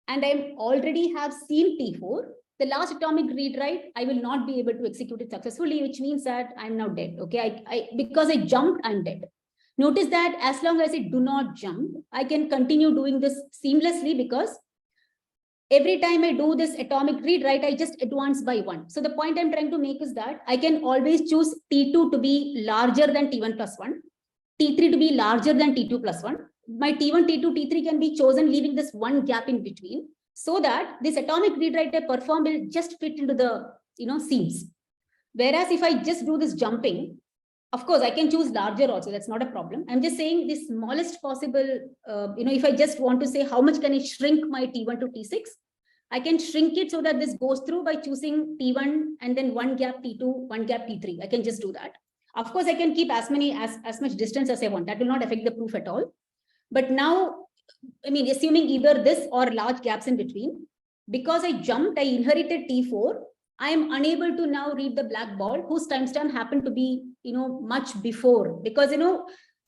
Speaker 2: and I already have seen T4, the last atomic read write, I will not be able to execute it successfully, which means that I'm now dead. Okay, because I jumped, I'm dead. Notice that as long as I do not jump, I can continue doing this seamlessly, because every time I do this atomic read write, I just advance by 1. So the point I'm trying to make is that I can always choose T2 to be larger than T1 plus 1, T3 to be larger than T2 plus 1. My T1, T2, T3 can be chosen, leaving this one gap in between, so that this atomic read write I perform will just fit into the seams. Whereas if I just do this jumping, of course I can choose larger also, that's not a problem. I'm just saying the smallest possible, if I just want to say how much can I shrink my T1 to T6, I can shrink it so that this goes through by choosing T1 and then one gap T2, one gap T3. I can just do that. Of course, I can keep as much distance as I want. That will not affect the proof at all. But now, I mean, assuming either this or large gaps in between, because I jumped, I inherited T4, I am unable to now read the black ball whose timestamp happened to be, much before. Because,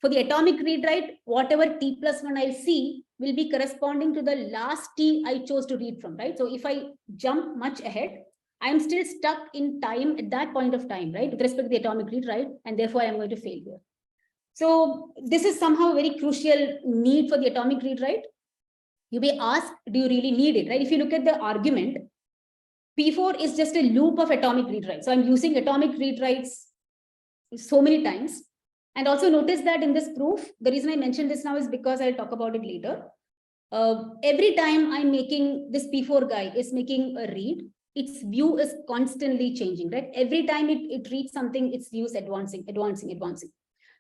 Speaker 2: for the atomic read write, whatever T plus 1 I'll see will be corresponding to the last T I chose to read from, right? So if I jump much ahead, I'm still stuck in time at that point of time, right? With respect to the atomic read write, and therefore I'm going to fail here. So this is somehow a very crucial need for the atomic read write. You may ask, do you really need it, right? If you look at the argument, P4 is just a loop of atomic read writes. So I'm using atomic read writes so many times. And also notice that in this proof, the reason I mentioned this now is because I'll talk about it later. Every time I'm making this P4 guy is making a read, its view is constantly changing, right? Every time it reads something, its view is advancing.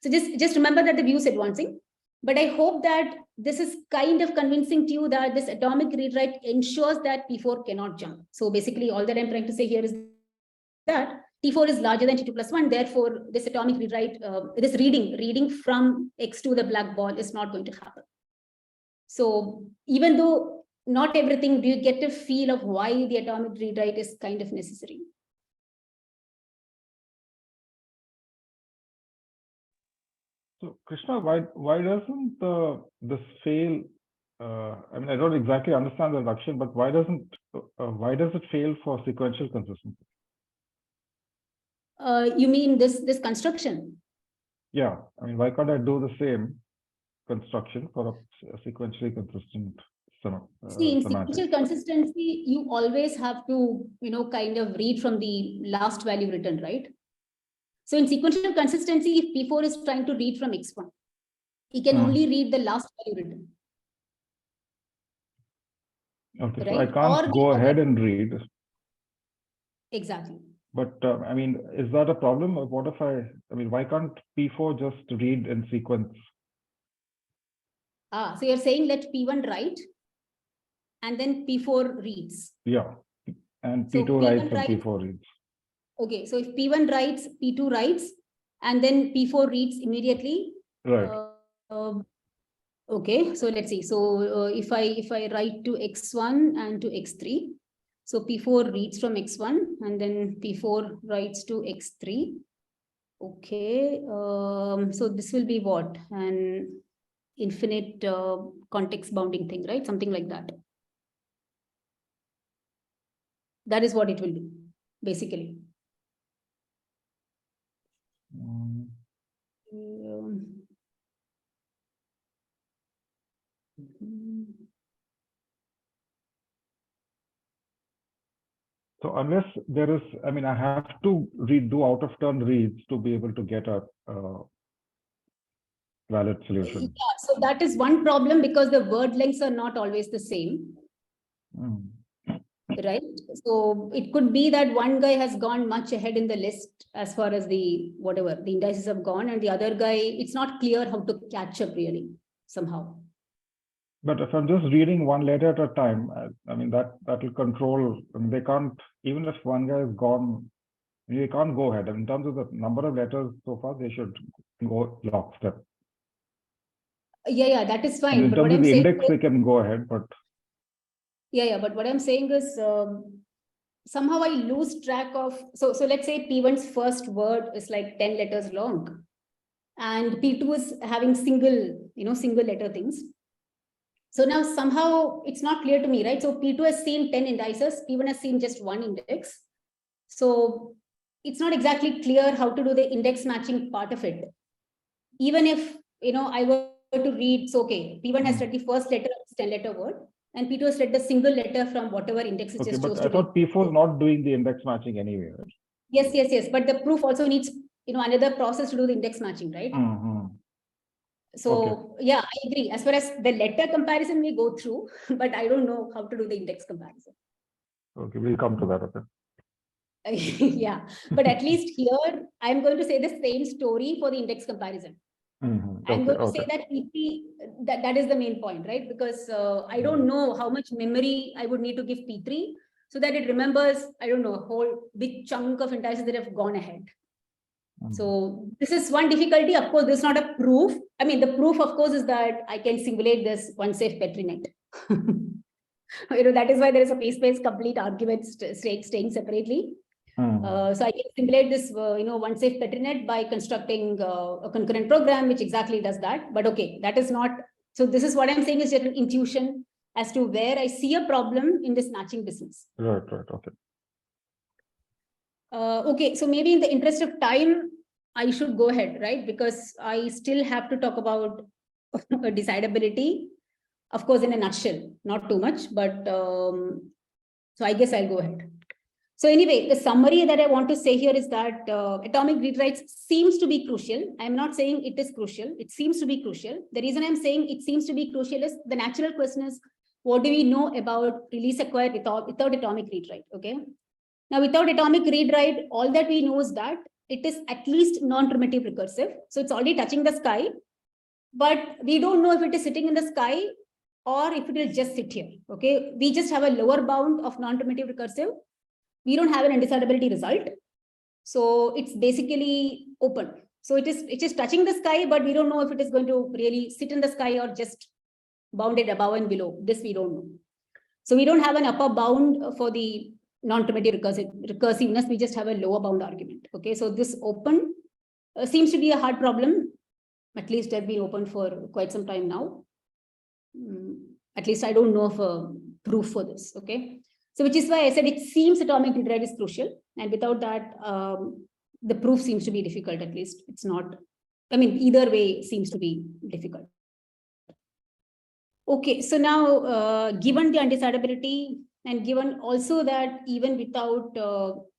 Speaker 2: So just remember that the view is advancing. But I hope that this is kind of convincing to you that this atomic read write ensures that P4 cannot jump. So basically all that I'm trying to say here is that T4 is larger than T2 plus 1. Therefore, this atomic read write, this reading from X to the black ball is not going to happen. So even though not everything, do you get a feel of why the atomic read write is kind of necessary?
Speaker 5: So Krishna, why doesn't this fail? I mean, I don't exactly understand the reduction, but why does it fail for sequential consistency?
Speaker 2: You mean this construction?
Speaker 5: Yeah, I mean, why can't I do the same construction for a sequentially consistent
Speaker 2: See, in
Speaker 5: semantic?
Speaker 2: sequential consistency, you always have to, kind of read from the last value written, right? So in sequential consistency, if P4 is trying to read from X1, he can only read the last value written.
Speaker 5: Okay,
Speaker 2: right?
Speaker 5: so I can't go ahead and read.
Speaker 2: Exactly.
Speaker 5: But I mean, is that a problem? Or what if I mean, why can't P4 just read in sequence?
Speaker 2: So you're saying let P1 write and then P4 reads.
Speaker 5: Yeah, and
Speaker 2: So
Speaker 5: P2 writes and
Speaker 2: writes,
Speaker 5: P4 reads.
Speaker 2: Okay, so if P1 writes, P2 writes, and then P4 reads immediately.
Speaker 5: Right.
Speaker 2: Okay, so let's see. So if I write to X1 and to X3, so P4 reads from X1 and then P4 writes to X3. Okay, so this will be what? An infinite context bounding thing, right? Something like that. That is what it will be, basically.
Speaker 5: So unless there is, I mean, I have to do out of turn reads to be able to get a valid solution.
Speaker 2: Yeah, so that is one problem because the word lengths are not always the same.
Speaker 5: Mm.
Speaker 2: Right. So it could be that one guy has gone much ahead in the list as far as the whatever the indices have gone, and the other guy, it's not clear how to catch up really somehow.
Speaker 5: But if I'm just reading one letter at a time, I mean, that will control. I mean, they can't, even if one guy is gone, they can't go ahead. In terms of the number of letters so far, they should go lockstep.
Speaker 2: Yeah, that is fine.
Speaker 5: And in
Speaker 2: But
Speaker 5: terms
Speaker 2: what
Speaker 5: of
Speaker 2: I'm
Speaker 5: the
Speaker 2: saying
Speaker 5: index,
Speaker 2: is,
Speaker 5: they can go ahead, but
Speaker 2: yeah, but what I'm saying is somehow I lose track of. So let's say P1's first word is like 10 letters long, and P2 is having single letter things. So now somehow it's not clear to me, right? So P2 has seen 10 indices, P1 has seen just one index. So it's not exactly clear how to do the index matching part of it. Even if, I were to read, so okay, P1 has read the first letter of this 10-letter word, and P2 has read the single letter from whatever index it just chose
Speaker 5: but
Speaker 2: to
Speaker 5: I thought
Speaker 2: read.
Speaker 5: P4 is not doing the index matching anyway, right?
Speaker 2: Yes. But the proof also needs, another process to do the index matching, right?
Speaker 5: Mm-hmm.
Speaker 2: So yeah, I agree. As far as the letter comparison we go through, but I don't know how to do the index comparison.
Speaker 5: Okay, we'll come to that. Okay.
Speaker 2: Yeah, but at least here, I'm going to say the same story for the index comparison.
Speaker 5: Mm-hmm.
Speaker 2: I'm going to say that P3, that is the main point, right? Because I don't know how much memory I would need to give P3 so that it remembers, I don't know, a whole big chunk of indices that have gone ahead. So this is one difficulty. Of course, this is not a proof. I mean, the proof, of course, is that I can simulate this one-safe Petri net. That is why there is a piece-based complete argument staying separately. So I can simulate this, one-safe Petri net by constructing a concurrent program, which exactly does that. But okay, that is not. So this is what I'm saying is just an intuition as to where I see a problem in this matching business.
Speaker 5: Right. Okay.
Speaker 2: Okay, so maybe in the interest of time, I should go ahead, right? Because I still have to talk about decidability, of course, in a nutshell, not too much, but so I guess I'll go ahead. So anyway, the summary that I want to say here is that atomic rewrites seems to be crucial. I'm not saying it is crucial. It seems to be crucial. The reason I'm saying it seems to be crucial is the natural question is, what do we know about release acquired without atomic rewrite? Okay. Now, without atomic read-write, all that we know is that it is at least non-primitive recursive. So it's already touching the sky, but we don't know if it is sitting in the sky or if it will just sit here. Okay, we just have a lower bound of non-primitive recursive. We don't have an undecidability result. So it's basically open. So it is touching the sky, but we don't know if it is going to really sit in the sky or just bounded above and below. This we don't know. So we don't have an upper bound for the non-primitive recursiveness, we just have a lower bound argument. Okay, so this open seems to be a hard problem. At least has been open for quite some time now. At least I don't know of a proof for this. Okay, so which is why I said it seems atomic rewrite is crucial, and without that, the proof seems to be difficult. At least it's not. I mean, either way seems to be difficult. Okay, so now given the undecidability, and given also that even without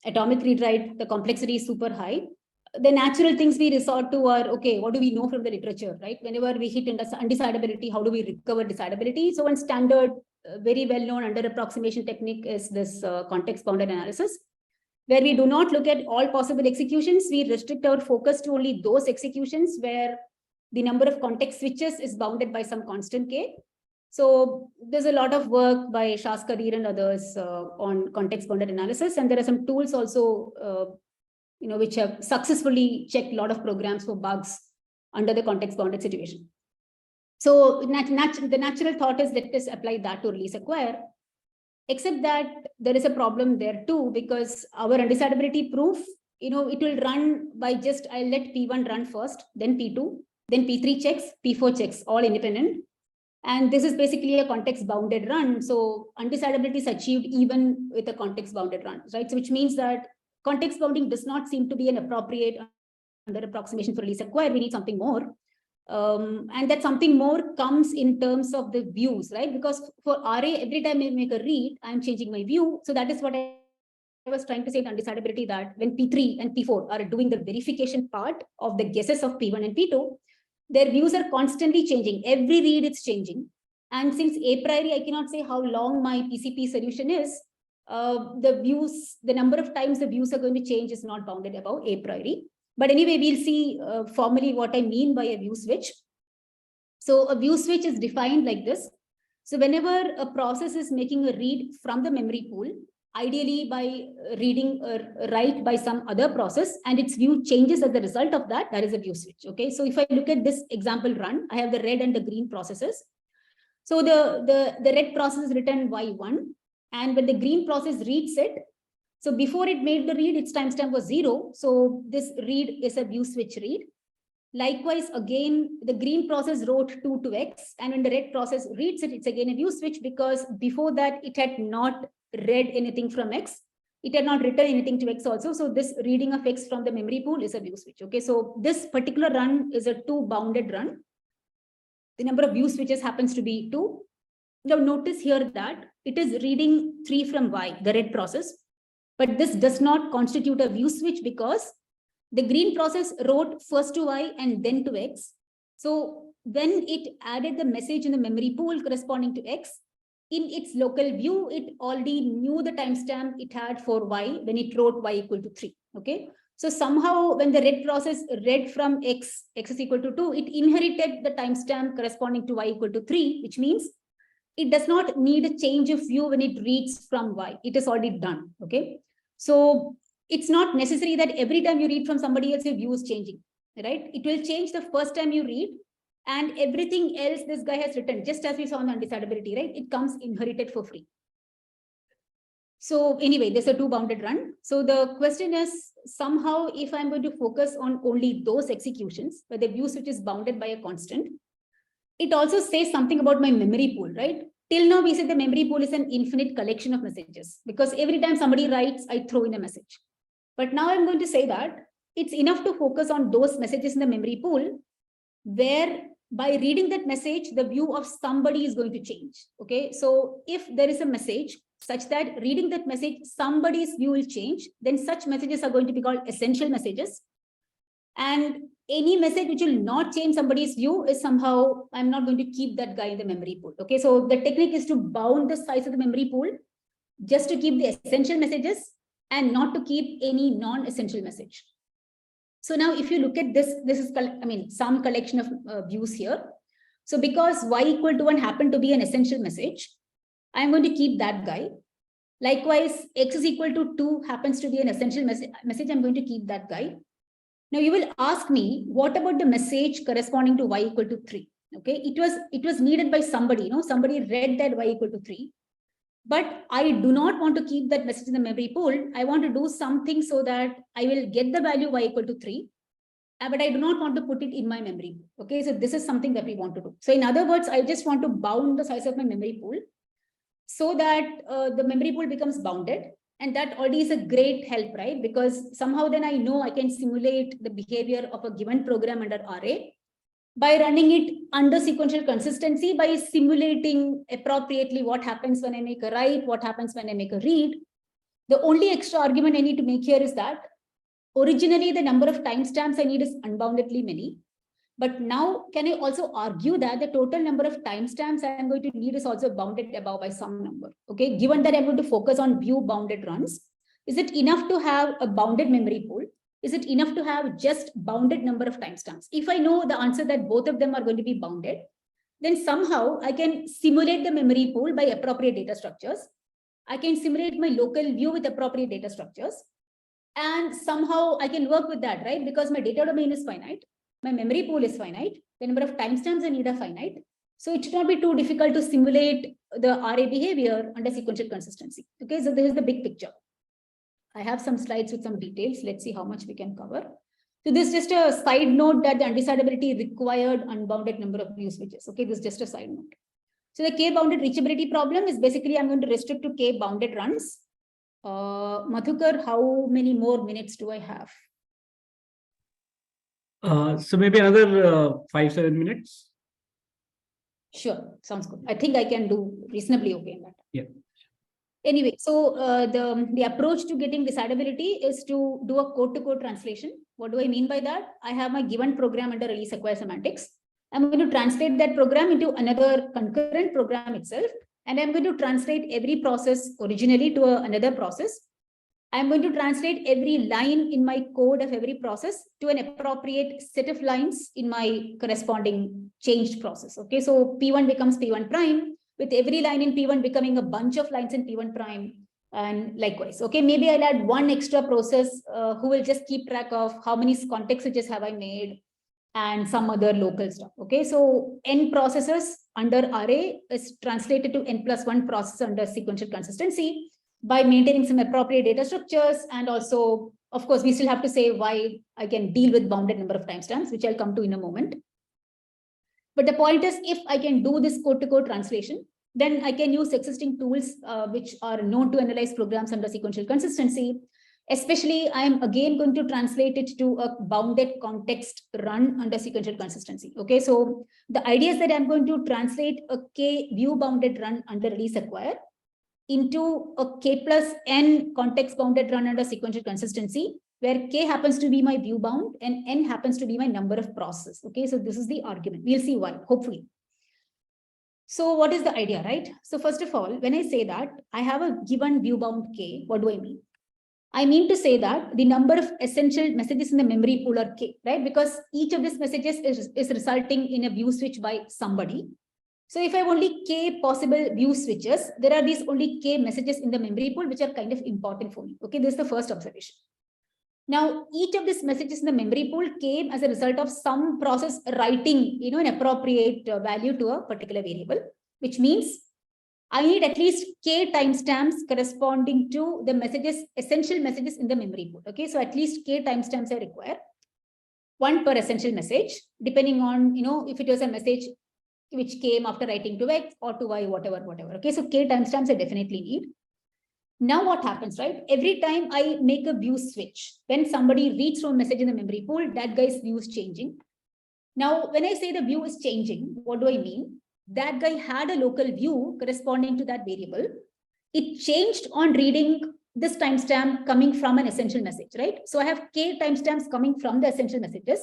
Speaker 2: atomic read-write, the complexity is super high, the natural things we resort to are, okay, what do we know from the literature, right? Whenever we hit undecidability, how do we recover decidability? So one standard, very well-known under approximation technique is this context-bounded analysis, where we do not look at all possible executions. We restrict our focus to only those executions where the number of context switches is bounded by some constant k. So there's a lot of work by Shas Kadir and others on context-bounded analysis, and there are some tools also, which have successfully checked a lot of programs for bugs under the context-bounded situation. So the natural thought is, let us apply that to release acquire, except that there is a problem there too, because our undecidability proof, it will run by just, I'll let P1 run first, then P2, then P3 checks, P4 checks, all independent. And this is basically a context-bounded run. So undecidability is achieved even with a context-bounded run, right? So which means that context bounding does not seem to be an appropriate under approximation for release acquire. We need something more. And that something more comes in terms of the views, right? Because for RA, every time I make a read, I'm changing my view. So that is what I was trying to say in undecidability that when P3 and P4 are doing the verification part of the guesses of P1 and P2, their views are constantly changing. Every read it's changing. And since a priori, I cannot say how long my PCP solution is, the number of times the views are going to change is not bounded above a priori. But anyway, we'll see formally what I mean by a view switch. So a view switch is defined like this. So whenever a process is making a read from the memory pool, ideally by reading a write by some other process, and its view changes as a result of that, that is a view switch. Okay, so if I look at this example run, I have the red and the green processes. So the red process is written Y1, and when the green process reads it, so before it made the read, its timestamp was 0. So this read is a view switch read. Likewise, again, the green process wrote 2 to X, and when the red process reads it, it's again a view switch, because before that it had not read anything from X. It had not written anything to X also. So this reading of X from the memory pool is a view switch. Okay, so this particular run is a 2 bounded run. The number of view switches happens to be 2. Now notice here that it is reading 3 from Y, the red process, but this does not constitute a view switch because the green process wrote first to Y and then to X. So when it added the message in the memory pool corresponding to X, in its local view, it already knew the timestamp it had for Y when it wrote Y equal to 3. Okay. So somehow when the red process read from X is equal to 2, it inherited the timestamp corresponding to Y equal to 3, which means it does not need a change of view when it reads from Y. It is already done. Okay. So it's not necessary that every time you read from somebody else, your view is changing, right? It will change the first time you read, and everything else this guy has written, just as we saw on the undecidability, right? It comes inherited for free. So anyway, there's a 2 bounded run. So the question is, somehow, if I'm going to focus on only those executions where the view switch is bounded by a constant, it also says something about my memory pool, right? Till now, we said the memory pool is an infinite collection of messages, because every time somebody writes, I throw in a message. But now I'm going to say that it's enough to focus on those messages in the memory pool where by reading that message, the view of somebody is going to change. Okay, so if there is a message such that reading that message, somebody's view will change, then such messages are going to be called essential messages. And any message which will not change somebody's view is somehow, I'm not going to keep that guy in the memory pool. Okay, so the technique is to bound the size of the memory pool just to keep the essential messages and not to keep any non-essential message. So now if you look at this, this is, I mean, some collection of views here. So because Y equal to 1 happened to be an essential message, I'm going to keep that guy. Likewise, X is equal to 2 happens to be an essential message, I'm going to keep that guy. Now you will ask me, what about the message corresponding to Y equal to 3? Okay, it was needed by somebody, you know, somebody read that Y equal to 3. But I do not want to keep that message in the memory pool. I want to do something so that I will get the value Y equal to 3, but I do not want to put it in my memory pool. Okay, so this is something that we want to do. So in other words, I just want to bound the size of my memory pool so that the memory pool becomes bounded. And that already is a great help, right? Because somehow then I know I can simulate the behavior of a given program under RA by running it under sequential consistency, by simulating appropriately what happens when I make a write, what happens when I make a read. The only extra argument I need to make here is that originally the number of timestamps I need is unboundedly many. But now can I also argue that the total number of timestamps I'm going to need is also bounded above by some number? Okay, given that I'm going to focus on view bounded runs, is it enough to have a bounded memory pool? Is it enough to have just bounded number of timestamps? If I know the answer that both of them are going to be bounded, then somehow I can simulate the memory pool by appropriate data structures. I can simulate my local view with appropriate data structures. And somehow I can work with that, right? Because my data domain is finite. My memory pool is finite. The number of timestamps I need are finite. So it should not be too difficult to simulate the RA behavior under sequential consistency. Okay, so this is the big picture. I have some slides with some details. Let's see how much we can cover. So this is just a side note that the undecidability required unbounded number of view switches. Okay, this is just a side note. So the K-bounded reachability problem is basically I'm going to restrict to K-bounded runs. Madhukar, how many more minutes do I have?
Speaker 1: So maybe another 5-7 minutes.
Speaker 2: Sure, sounds good. I think I can do reasonably okay in that.
Speaker 1: Yeah.
Speaker 2: Anyway, so the approach to getting decidability is to do a code-to-code translation. What do I mean by that? I have my given program under release acquire semantics. I'm going to translate that program into another concurrent program itself. And I'm going to translate every process originally to another process. I'm going to translate every line in my code of every process to an appropriate set of lines in my corresponding changed process. Okay, so P1 becomes P1 prime, with every line in P1 becoming a bunch of lines in P1 prime, and likewise. Okay, maybe I'll add one extra process who will just keep track of how many context switches have I made and some other local stuff. Okay, so n processes under array is translated to n+1 process under sequential consistency by maintaining some appropriate data structures. And also, of course, we still have to say why I can deal with bounded number of timestamps, which I'll come to in a moment. But the point is, if I can do this code-to-code translation, then I can use existing tools which are known to analyze programs under sequential consistency. Especially, I'm again going to translate it to a bounded context run under sequential consistency. Okay, so the idea is that I'm going to translate a K view bounded run under release acquire into a K plus N context bounded run under sequential consistency, where K happens to be my view bound and N happens to be my number of processes. Okay, so this is the argument. We'll see why, hopefully. So what is the idea, right? So first of all, when I say that I have a given view bound K, what do I mean? I mean to say that the number of essential messages in the memory pool are K, right? Because each of these messages is resulting in a view switch by somebody. So if I have only K possible view switches, there are these only K messages in the memory pool, which are kind of important for me. Okay, this is the first observation. Now, each of these messages in the memory pool came as a result of some process writing, an appropriate value to a particular variable, which means I need at least K timestamps corresponding to the messages, essential messages in the memory pool. Okay, so at least K timestamps I require, one per essential message, depending on, if it was a message which came after writing to X or to Y, whatever. Okay, so K timestamps I definitely need. Now what happens, right? Every time I make a view switch, when somebody reads from a message in the memory pool, that guy's view is changing. Now, when I say the view is changing, what do I mean? That guy had a local view corresponding to that variable. It changed on reading this timestamp coming from an essential message, right? So I have K timestamps coming from the essential messages.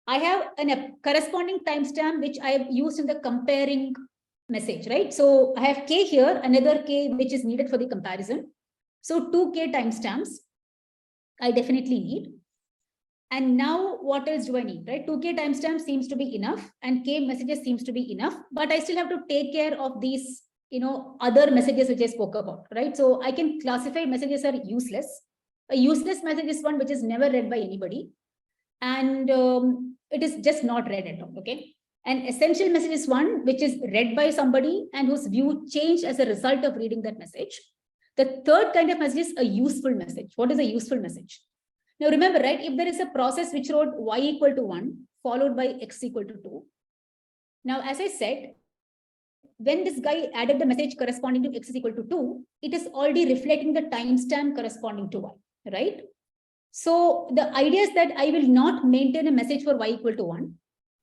Speaker 2: I have a corresponding timestamp which I have used in the comparing message, right? So I have K here, another K which is needed for the comparison. So 2K timestamps I definitely need. And now what else do I need, right? 2K timestamp seems to be enough and K messages seems to be enough, but I still have to take care of these, other messages which I spoke about, right? So I can classify messages are useless. A useless message is one which is never read by anybody. And it is just not read at all, okay? An essential message is one which is read by somebody and whose view changed as a result of reading that message. The third kind of message is a useful message. What is a useful message? Now remember, right, if there is a process which wrote Y equal to 1 followed by X equal to 2. Now, as I said, when this guy added the message corresponding to X is equal to 2, it is already reflecting the timestamp corresponding to Y, right? So the idea is that I will not maintain a message for Y equal to 1.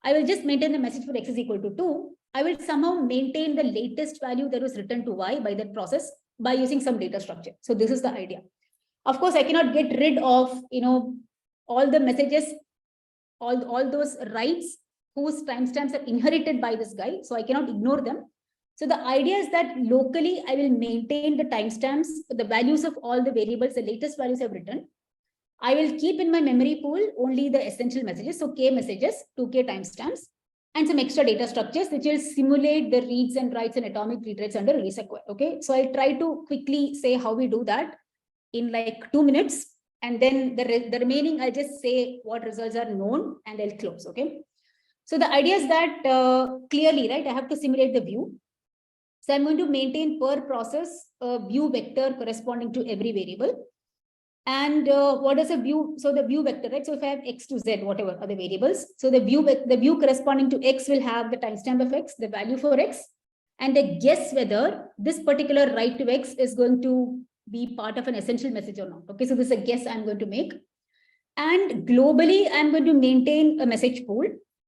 Speaker 2: I will just maintain the message for X is equal to 2. I will somehow maintain the latest value that was written to Y by that process by using some data structure. So this is the idea. Of course, I cannot get rid of, all the messages, all those writes whose timestamps are inherited by this guy. So I cannot ignore them. So the idea is that locally, I will maintain the timestamps, the values of all the variables, the latest values I've written. I will keep in my memory pool only the essential messages. So K messages, 2K timestamps, and some extra data structures, which will simulate the reads and writes and atomic read writes under release acquire. Okay. So I'll try to quickly say how we do that in like 2 minutes. And then the remaining, I'll just say what results are known and I'll close. Okay. So the idea is that clearly, right, I have to simulate the view. So I'm going to maintain per process a view vector corresponding to every variable. And what is a view? So the view vector, right? So if I have X to Z, whatever are the variables. So the view corresponding to X will have the timestamp of X, the value for X, and I guess whether this particular write to X is going to be part of an essential message or not. Okay, so this is a guess I'm going to make. And globally, I'm going to maintain a message pool.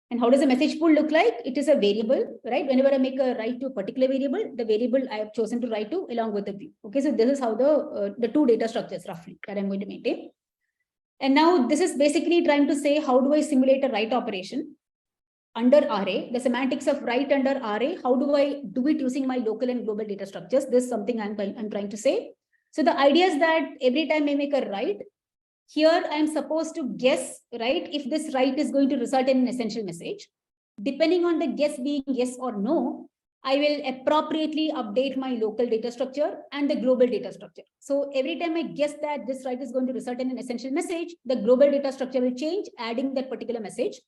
Speaker 2: And how does a message pool look like? It is a variable, right? Whenever I make a write to a particular variable, the variable I have chosen to write to along with the view. Okay, so this is how the two data structures roughly that I'm going to maintain. And now this is basically trying to say, how do I simulate a write operation under array? The semantics of write under array, how do I do it using my local and global data structures? This is something I'm trying to say. So the idea is that every time I make a write, here I'm supposed to guess, right, if this write is going to result in an essential message. Depending on the guess being yes or no, I will appropriately update my local data structure and the global data structure. So every time I guess that this write is going to result in an essential message, the global data structure will change, adding that particular message.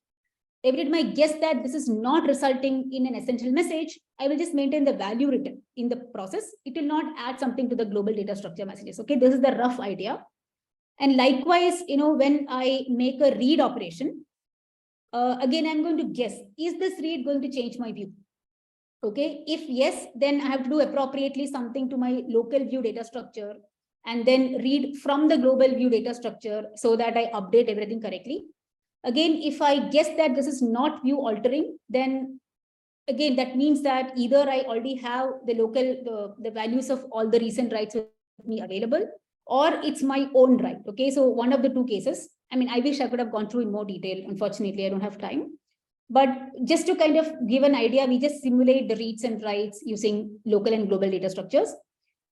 Speaker 2: Every time I guess that this is not resulting in an essential message, I will just maintain the value written in the process. It will not add something to the global data structure messages. Okay, this is the rough idea. And likewise, when I make a read operation, again, I'm going to guess, is this read going to change my view? Okay, if yes, then I have to do appropriately something to my local view data structure and then read from the global view data structure so that I update everything correctly. Again, if I guess that this is not view altering, then again, that means that either I already have the local, the values of all the recent writes with me available, or it's my own write. Okay, so one of the two cases. I mean, I wish I could have gone through in more detail. Unfortunately, I don't have time. But just to kind of give an idea, we just simulate the reads and writes using local and global data structures.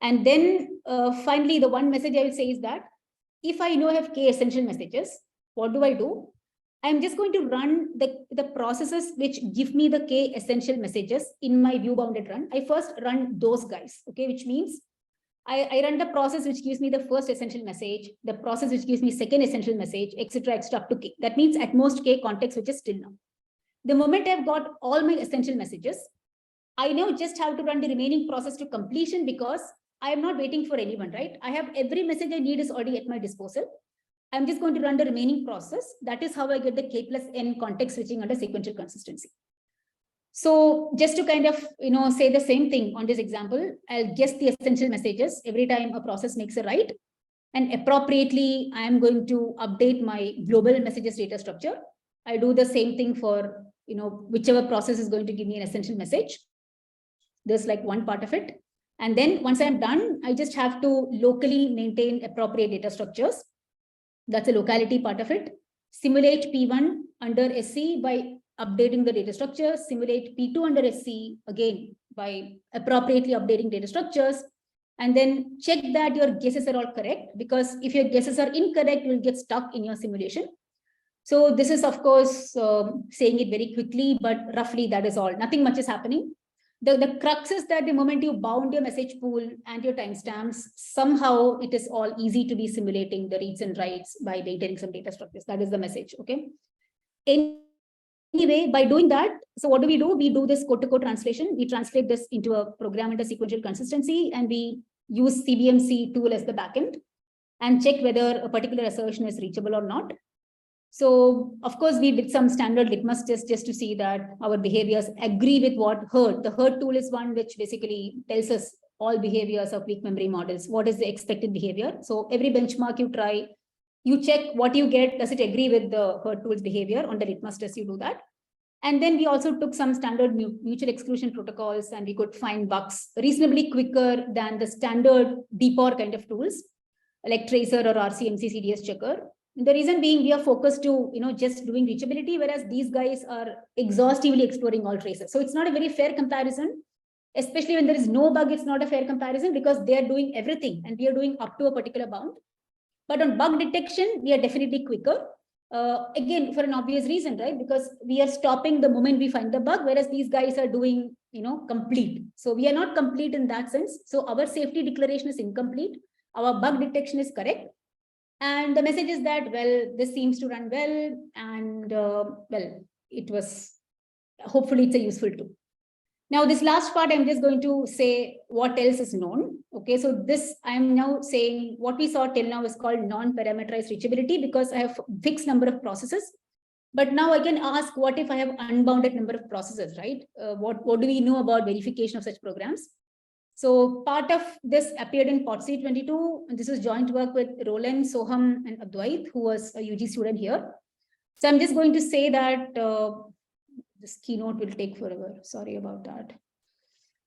Speaker 2: And then finally, the one message I will say is that if I know I have k essential messages, what do? I'm just going to run the processes which give me the k essential messages in my view bounded run. I first run those guys, okay, which means I run the process which gives me the first essential message, the process which gives me second essential message, etc. up to k. That means at most k context, which is still now. The moment I've got all my essential messages, I now just have to run the remaining process to completion because I am not waiting for anyone, right? I have every message I need is already at my disposal. I'm just going to run the remaining process. That is how I get the k plus n context switching under sequential consistency. So just to kind of, say the same thing on this example, I'll guess the essential messages every time a process makes a write, and appropriately, I'm going to update my global messages data structure. I do the same thing for, whichever process is going to give me an essential message. There's like one part of it. And then once I'm done, I just have to locally maintain appropriate data structures. That's a locality part of it. Simulate P1 under SC by updating the data structure, simulate P2 under SC again by appropriately updating data structures, and then check that your guesses are all correct, because if your guesses are incorrect, you'll get stuck in your simulation. So this is, of course, saying it very quickly, but roughly that is all. Nothing much is happening. The crux is that the moment you bound your message pool and your timestamps, somehow it is all easy to be simulating the reads and writes by maintaining some data structures. That is the message, okay? Anyway, by doing that, so what do? We do this code-to-code translation. We translate this into a program under sequential consistency, and we use CBMC tool as the backend and check whether a particular assertion is reachable or not. So, of course, we did some standard litmus tests just to see that our behaviors agree with what herd. The herd tool is one which basically tells us all behaviors of weak memory models. What is the expected behavior? So every benchmark you try, you check what you get. Does it agree with the herd tool's behavior? On the litmus test, you do that. And then we also took some standard mutual exclusion protocols, and we could find bugs reasonably quicker than the standard DPOR kind of tools, like Tracer or RCMC CDS checker. The reason being, we are focused to, just doing reachability, whereas these guys are exhaustively exploring all traces. So it's not a very fair comparison, especially when there is no bug. It's not a fair comparison because they are doing everything and we are doing up to a particular bound. But on bug detection, we are definitely quicker. Again, for an obvious reason, right? Because we are stopping the moment we find the bug, whereas these guys are doing, complete. So we are not complete in that sense. So our safety declaration is incomplete. Our bug detection is correct. And the message is that, well, this seems to run well, and it was, hopefully it's a useful tool. Now, this last part, I'm just going to say what else is known. Okay, so this, I'm now saying what we saw till now is called non-parameterized reachability, because I have fixed number of processes. But now I can ask, what if I have unbounded number of processes, right? What do we know about verification of such programs? So part of this appeared in POTC 22, and this is joint work with Roland, Soham, and Advait, who was a UG student here. So I'm just going to say that This keynote will take forever. Sorry about that.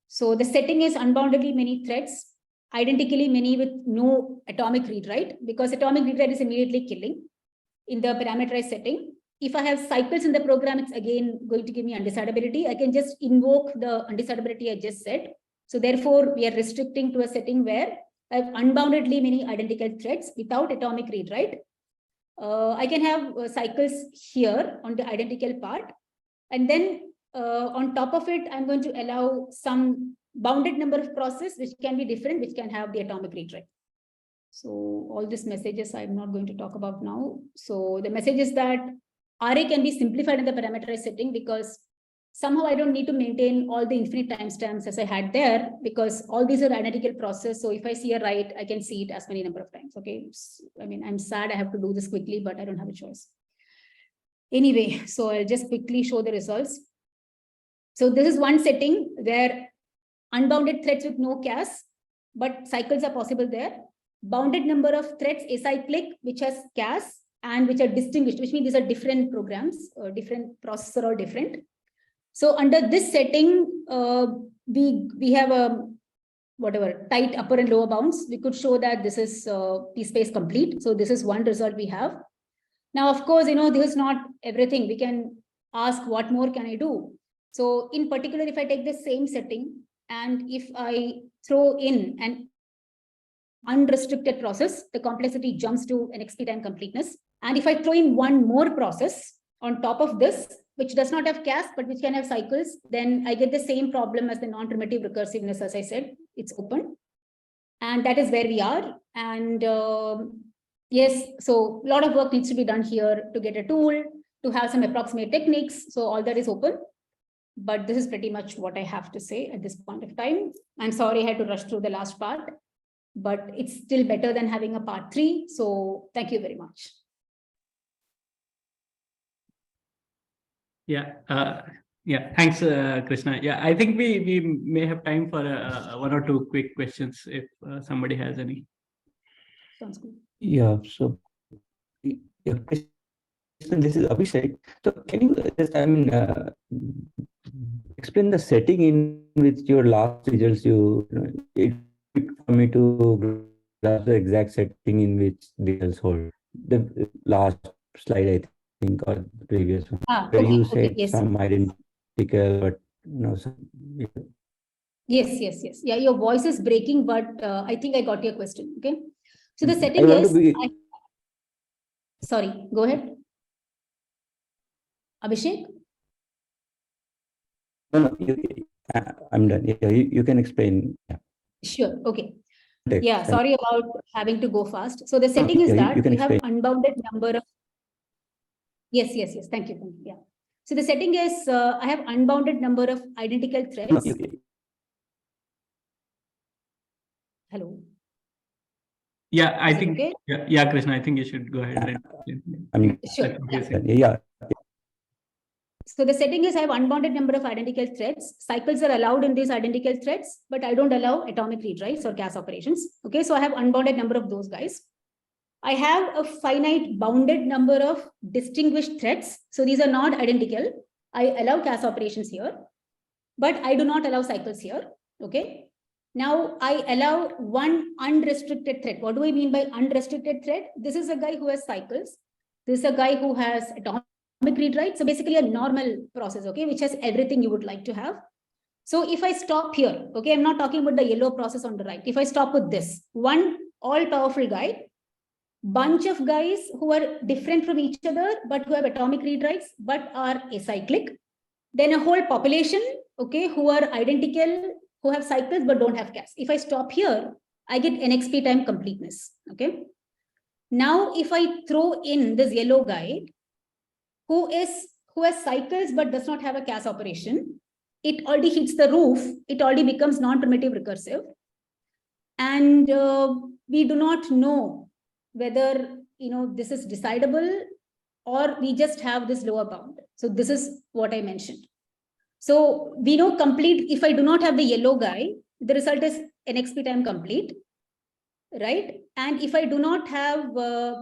Speaker 2: So the setting is unboundedly many threads, identically many with no atomic read write, because atomic read write is immediately killing in the parameterized setting. If I have cycles in the program, it's again going to give me undecidability. I can just invoke the undecidability I just said. So therefore, we are restricting to a setting where I have unboundedly many identical threads without atomic read write. I can have cycles here on the identical part. And then on top of it, I'm going to allow some bounded number of processes, which can be different, which can have the atomic read write. So all these messages I'm not going to talk about now. So the message is that array can be simplified in the parameterized setting, because somehow I don't need to maintain all the infinite timestamps as I had there, because all these are identical process. So if I see a write, I can see it as many number of times. Okay. I mean, I'm sad I have to do this quickly, but I don't have a choice. Anyway, so I'll just quickly show the results. So this is one setting where unbounded threads with no cas, but cycles are possible there. Bounded number of threads acyclic, which has cas and which are distinguished, which means these are different programs or different processor or different. So under this setting, we have a whatever tight upper and lower bounds. We could show that this is p-space complete. So this is one result we have. Now, of course, this is not everything. We can ask what more can I do? So in particular, if I take the same setting and if I throw in an unrestricted process, the complexity jumps to an XP time completeness. And if I throw in one more process on top of this, which does not have cas, but which can have cycles, then I get the same problem as the non-primitive recursiveness, as I said, it's open. And that is where we are. And yes, so a lot of work needs to be done here to get a tool, to have some approximate techniques. So all that is open. But this is pretty much what I have to say at this point of time. I'm sorry I had to rush through the last part, but it's still better than having a part 3. So thank you very much.
Speaker 1: Yeah. Yeah. Thanks, Krishna. Yeah, I think we may have time for one or two quick questions if somebody has any.
Speaker 2: Sounds good.
Speaker 4: Yeah. So, yeah, this is Abhishek. So, can you just, explain the setting in which your last results it for me to grasp the exact setting in which the results hold. The last slide, I think, or the previous one, where you said
Speaker 2: yes.
Speaker 4: some identical, but no, yeah.
Speaker 2: Yes. Yeah, your voice is breaking, but I think I got your question. Okay. So the setting is. Sorry, go ahead. Abhishek?
Speaker 4: No, I'm done. Yeah, you can explain. Yeah.
Speaker 2: Sure. Okay. Yeah, sorry about having to go fast. So the setting is that you have unbounded number of. Yes. Thank you. Yeah. So the setting is I have unbounded number of identical threads. Hello.
Speaker 1: Yeah, I think. Okay? Yeah, Krishna, I think you should go ahead.
Speaker 2: Sure.
Speaker 4: Yeah.
Speaker 2: So the setting is I have unbounded number of identical threads. Cycles are allowed in these identical threads, but I don't allow atomic read writes or cas operations. Okay, so I have unbounded number of those guys. I have a finite bounded number of distinguished threads. So these are not identical. I allow cas operations here, but I do not allow cycles here. Okay. Now I allow one unrestricted thread. What do I mean by unrestricted thread? This is a guy who has cycles. This is a guy who has atomic read write. So basically a normal process, okay, which has everything you would like to have. So if I stop here, okay, I'm not talking about the yellow process on the right. If I stop with this one all powerful guy, bunch of guys who are different from each other, but who have atomic read writes, but are acyclic, then a whole population, okay, who are identical, who have cycles, but don't have cas. If I stop here, I get NXP time completeness, okay. Now, if I throw in this yellow guy, who has cycles but does not have a cas operation, it already hits the roof. It already becomes non-primitive recursive, and we do not know whether this is decidable or we just have this lower bound. So this is what I mentioned. So we know complete. If I do not have the yellow guy, the result is NXP time complete, right? And if I do not have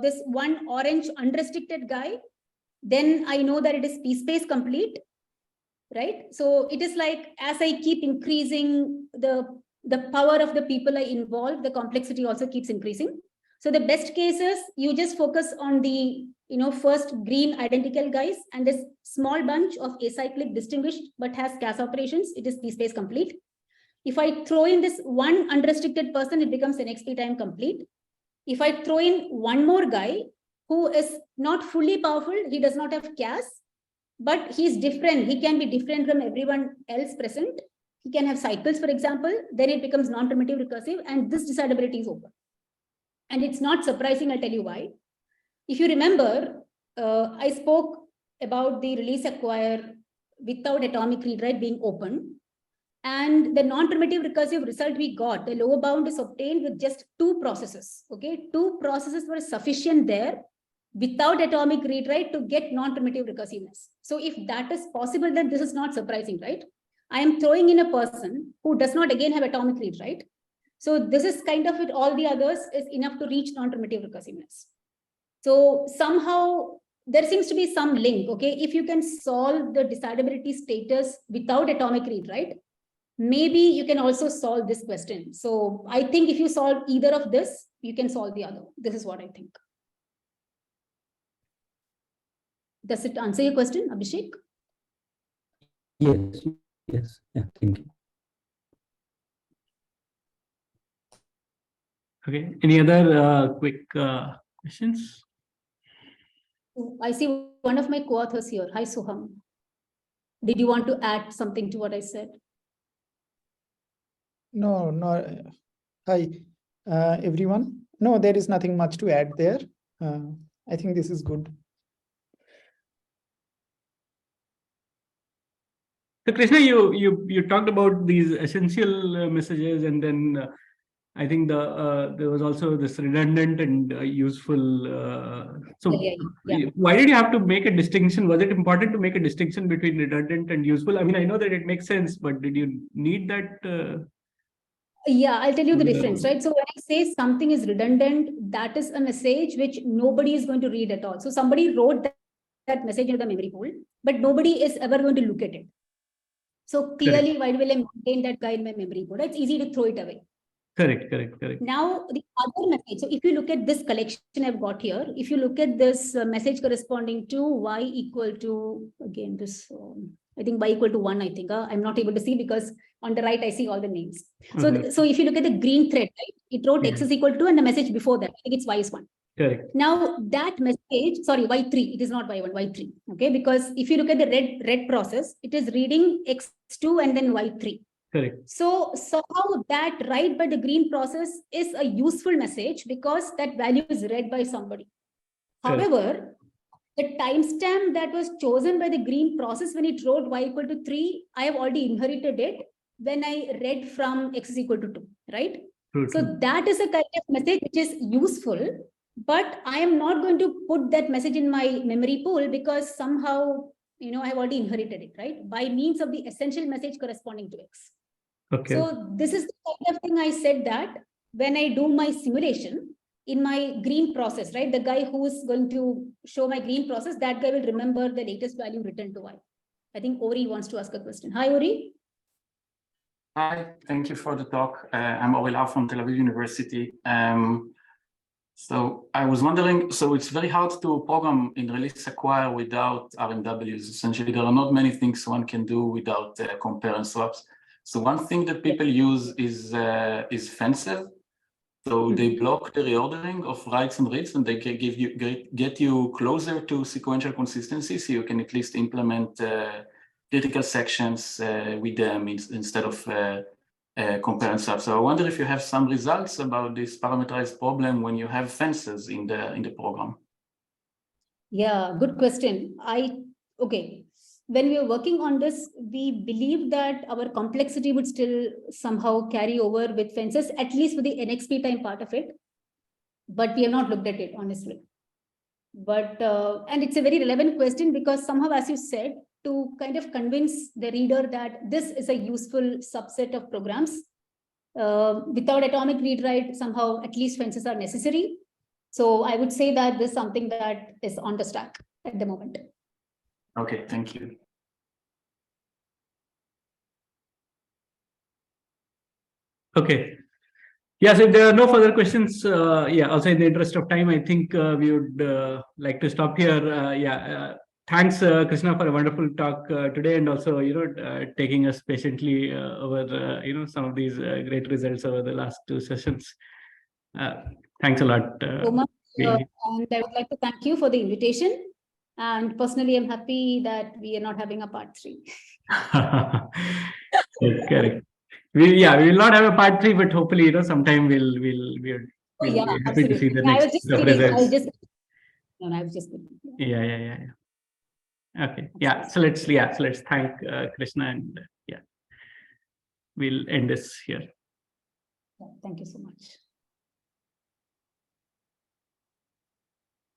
Speaker 2: this one orange unrestricted guy, then I know that it is p-space complete. right? So it is like, as I keep increasing the power of the people I involve, the complexity also keeps increasing. So the best cases, you just focus on the, first green identical guys and this small bunch of acyclic distinguished but has Cas operations. It is p-space complete. If I throw in this one unrestricted person, it becomes NXP time complete. If I throw in one more guy who is not fully powerful, he does not have Cas, but he's different. He can be different from everyone else present. He can have cycles, for example, then it becomes non-primitive recursive, and this decidability is open. And it's not surprising, I'll tell you why. If you remember, I spoke about the release acquire without atomic read write being open. And the non-primitive recursive result we got, the lower bound is obtained with just 2 processes. Okay, 2 processes were sufficient there without atomic read write to get non-primitive recursiveness. So if that is possible, then this is not surprising, right? I am throwing in a person who does not again have atomic read write. So this is kind of it. All the others is enough to reach non-primitive recursiveness. So somehow there seems to be some link. Okay, if you can solve the decidability status without atomic read write, maybe you can also solve this question. So I think if you solve either of this, you can solve the other. This is what I think. Does it answer your question, Abhishek?
Speaker 4: Yes, yes, yeah, thank you.
Speaker 1: Okay, any other quick questions?
Speaker 2: I see one of my co-authors here. Hi, Suham. Did you want to add something to what I said?
Speaker 6: No, no. Hi, everyone. No, there is nothing much to add there. I think this is good.
Speaker 1: So Krishna, you talked about these essential messages, and then I think there was also this redundant and useful.
Speaker 2: Yeah.
Speaker 1: Why did you have to make a distinction? Was it important to make a distinction between redundant and useful? I mean, I know that it makes sense, but did you need that?
Speaker 2: Yeah, I'll tell you the difference, right? So when I say something is redundant, that is a message which nobody is going to read at all. So somebody wrote that message into the memory pool, but nobody is ever going to look at it. So clearly, why will I maintain that guy in my memory pool? It's easy to throw it away.
Speaker 1: Correct.
Speaker 2: Now, the other message, so if you look at this collection I've got here, if you look at this message corresponding to y equal to, again, this, I think y equal to 1, I think. I'm not able to see because on the right, I see all the names. So if you look at the green thread, right, it wrote x is equal to, and the message before that, I think it's y is 1.
Speaker 1: Correct.
Speaker 2: Now that message, sorry, y3, it is not y1, y3. Okay, because if you look at the red process, it is reading x2 and then y3.
Speaker 1: Correct.
Speaker 2: So somehow that write by the green process is a useful message because that value is read by somebody.
Speaker 1: Correct.
Speaker 2: However, the timestamp that was chosen by the green process when it wrote y equal to 3, I have already inherited it when I read from x is equal to 2, right?
Speaker 1: True.
Speaker 2: So that is a kind of message which is useful, but I am not going to put that message in my memory pool because somehow, I have already inherited it, right? By means of the essential message corresponding to x.
Speaker 1: Okay.
Speaker 2: So this is the kind of thing I said that when I do my simulation in my green process, right? The guy who is going to show my green process, that guy will remember the latest value written to y. I think Ori wants to ask a question. Hi, Ori.
Speaker 7: Hi, thank you for the talk. I'm Ori Lau from Tel Aviv University. So I was wondering, so it's very hard to program in release acquire without RMWs. Essentially, there are not many things one can do without compare and swaps. So one thing that people use is fences. So they block the reordering of writes and reads, and they can get you closer to sequential consistency, so you can at least implement critical sections with them instead of compare and swap. So I wonder if you have some results about this parameterized problem when you have fences in the program.
Speaker 2: Yeah, good question. Okay. When we were working on this, we believe that our complexity would still somehow carry over with fences, at least for the NXP time part of it. But we have not looked at it, honestly. But, and it's a very relevant question because somehow, as you said, to kind of convince the reader that this is a useful subset of programs, without atomic read write, somehow at least fences are necessary. So I would say that this is something that is on the stack at the moment.
Speaker 7: Okay, thank you.
Speaker 1: Okay. Yeah, so if there are no further questions, also in the interest of time, I think we would like to stop here. Thanks, Krishna, for a wonderful talk today, and also, taking us patiently over, some of these great results over the last 2 sessions. Thanks a lot.
Speaker 2: So much, and I would like to thank you for the invitation. And personally, I'm happy that we are not having a part 3.
Speaker 1: Correct. We will not have a part 3, but hopefully, sometime we'll be happy to see the next set of results.
Speaker 2: I was just kidding.
Speaker 1: Yeah. Okay. So let's thank Krishna, and we'll end this here.
Speaker 2: Thank you so much.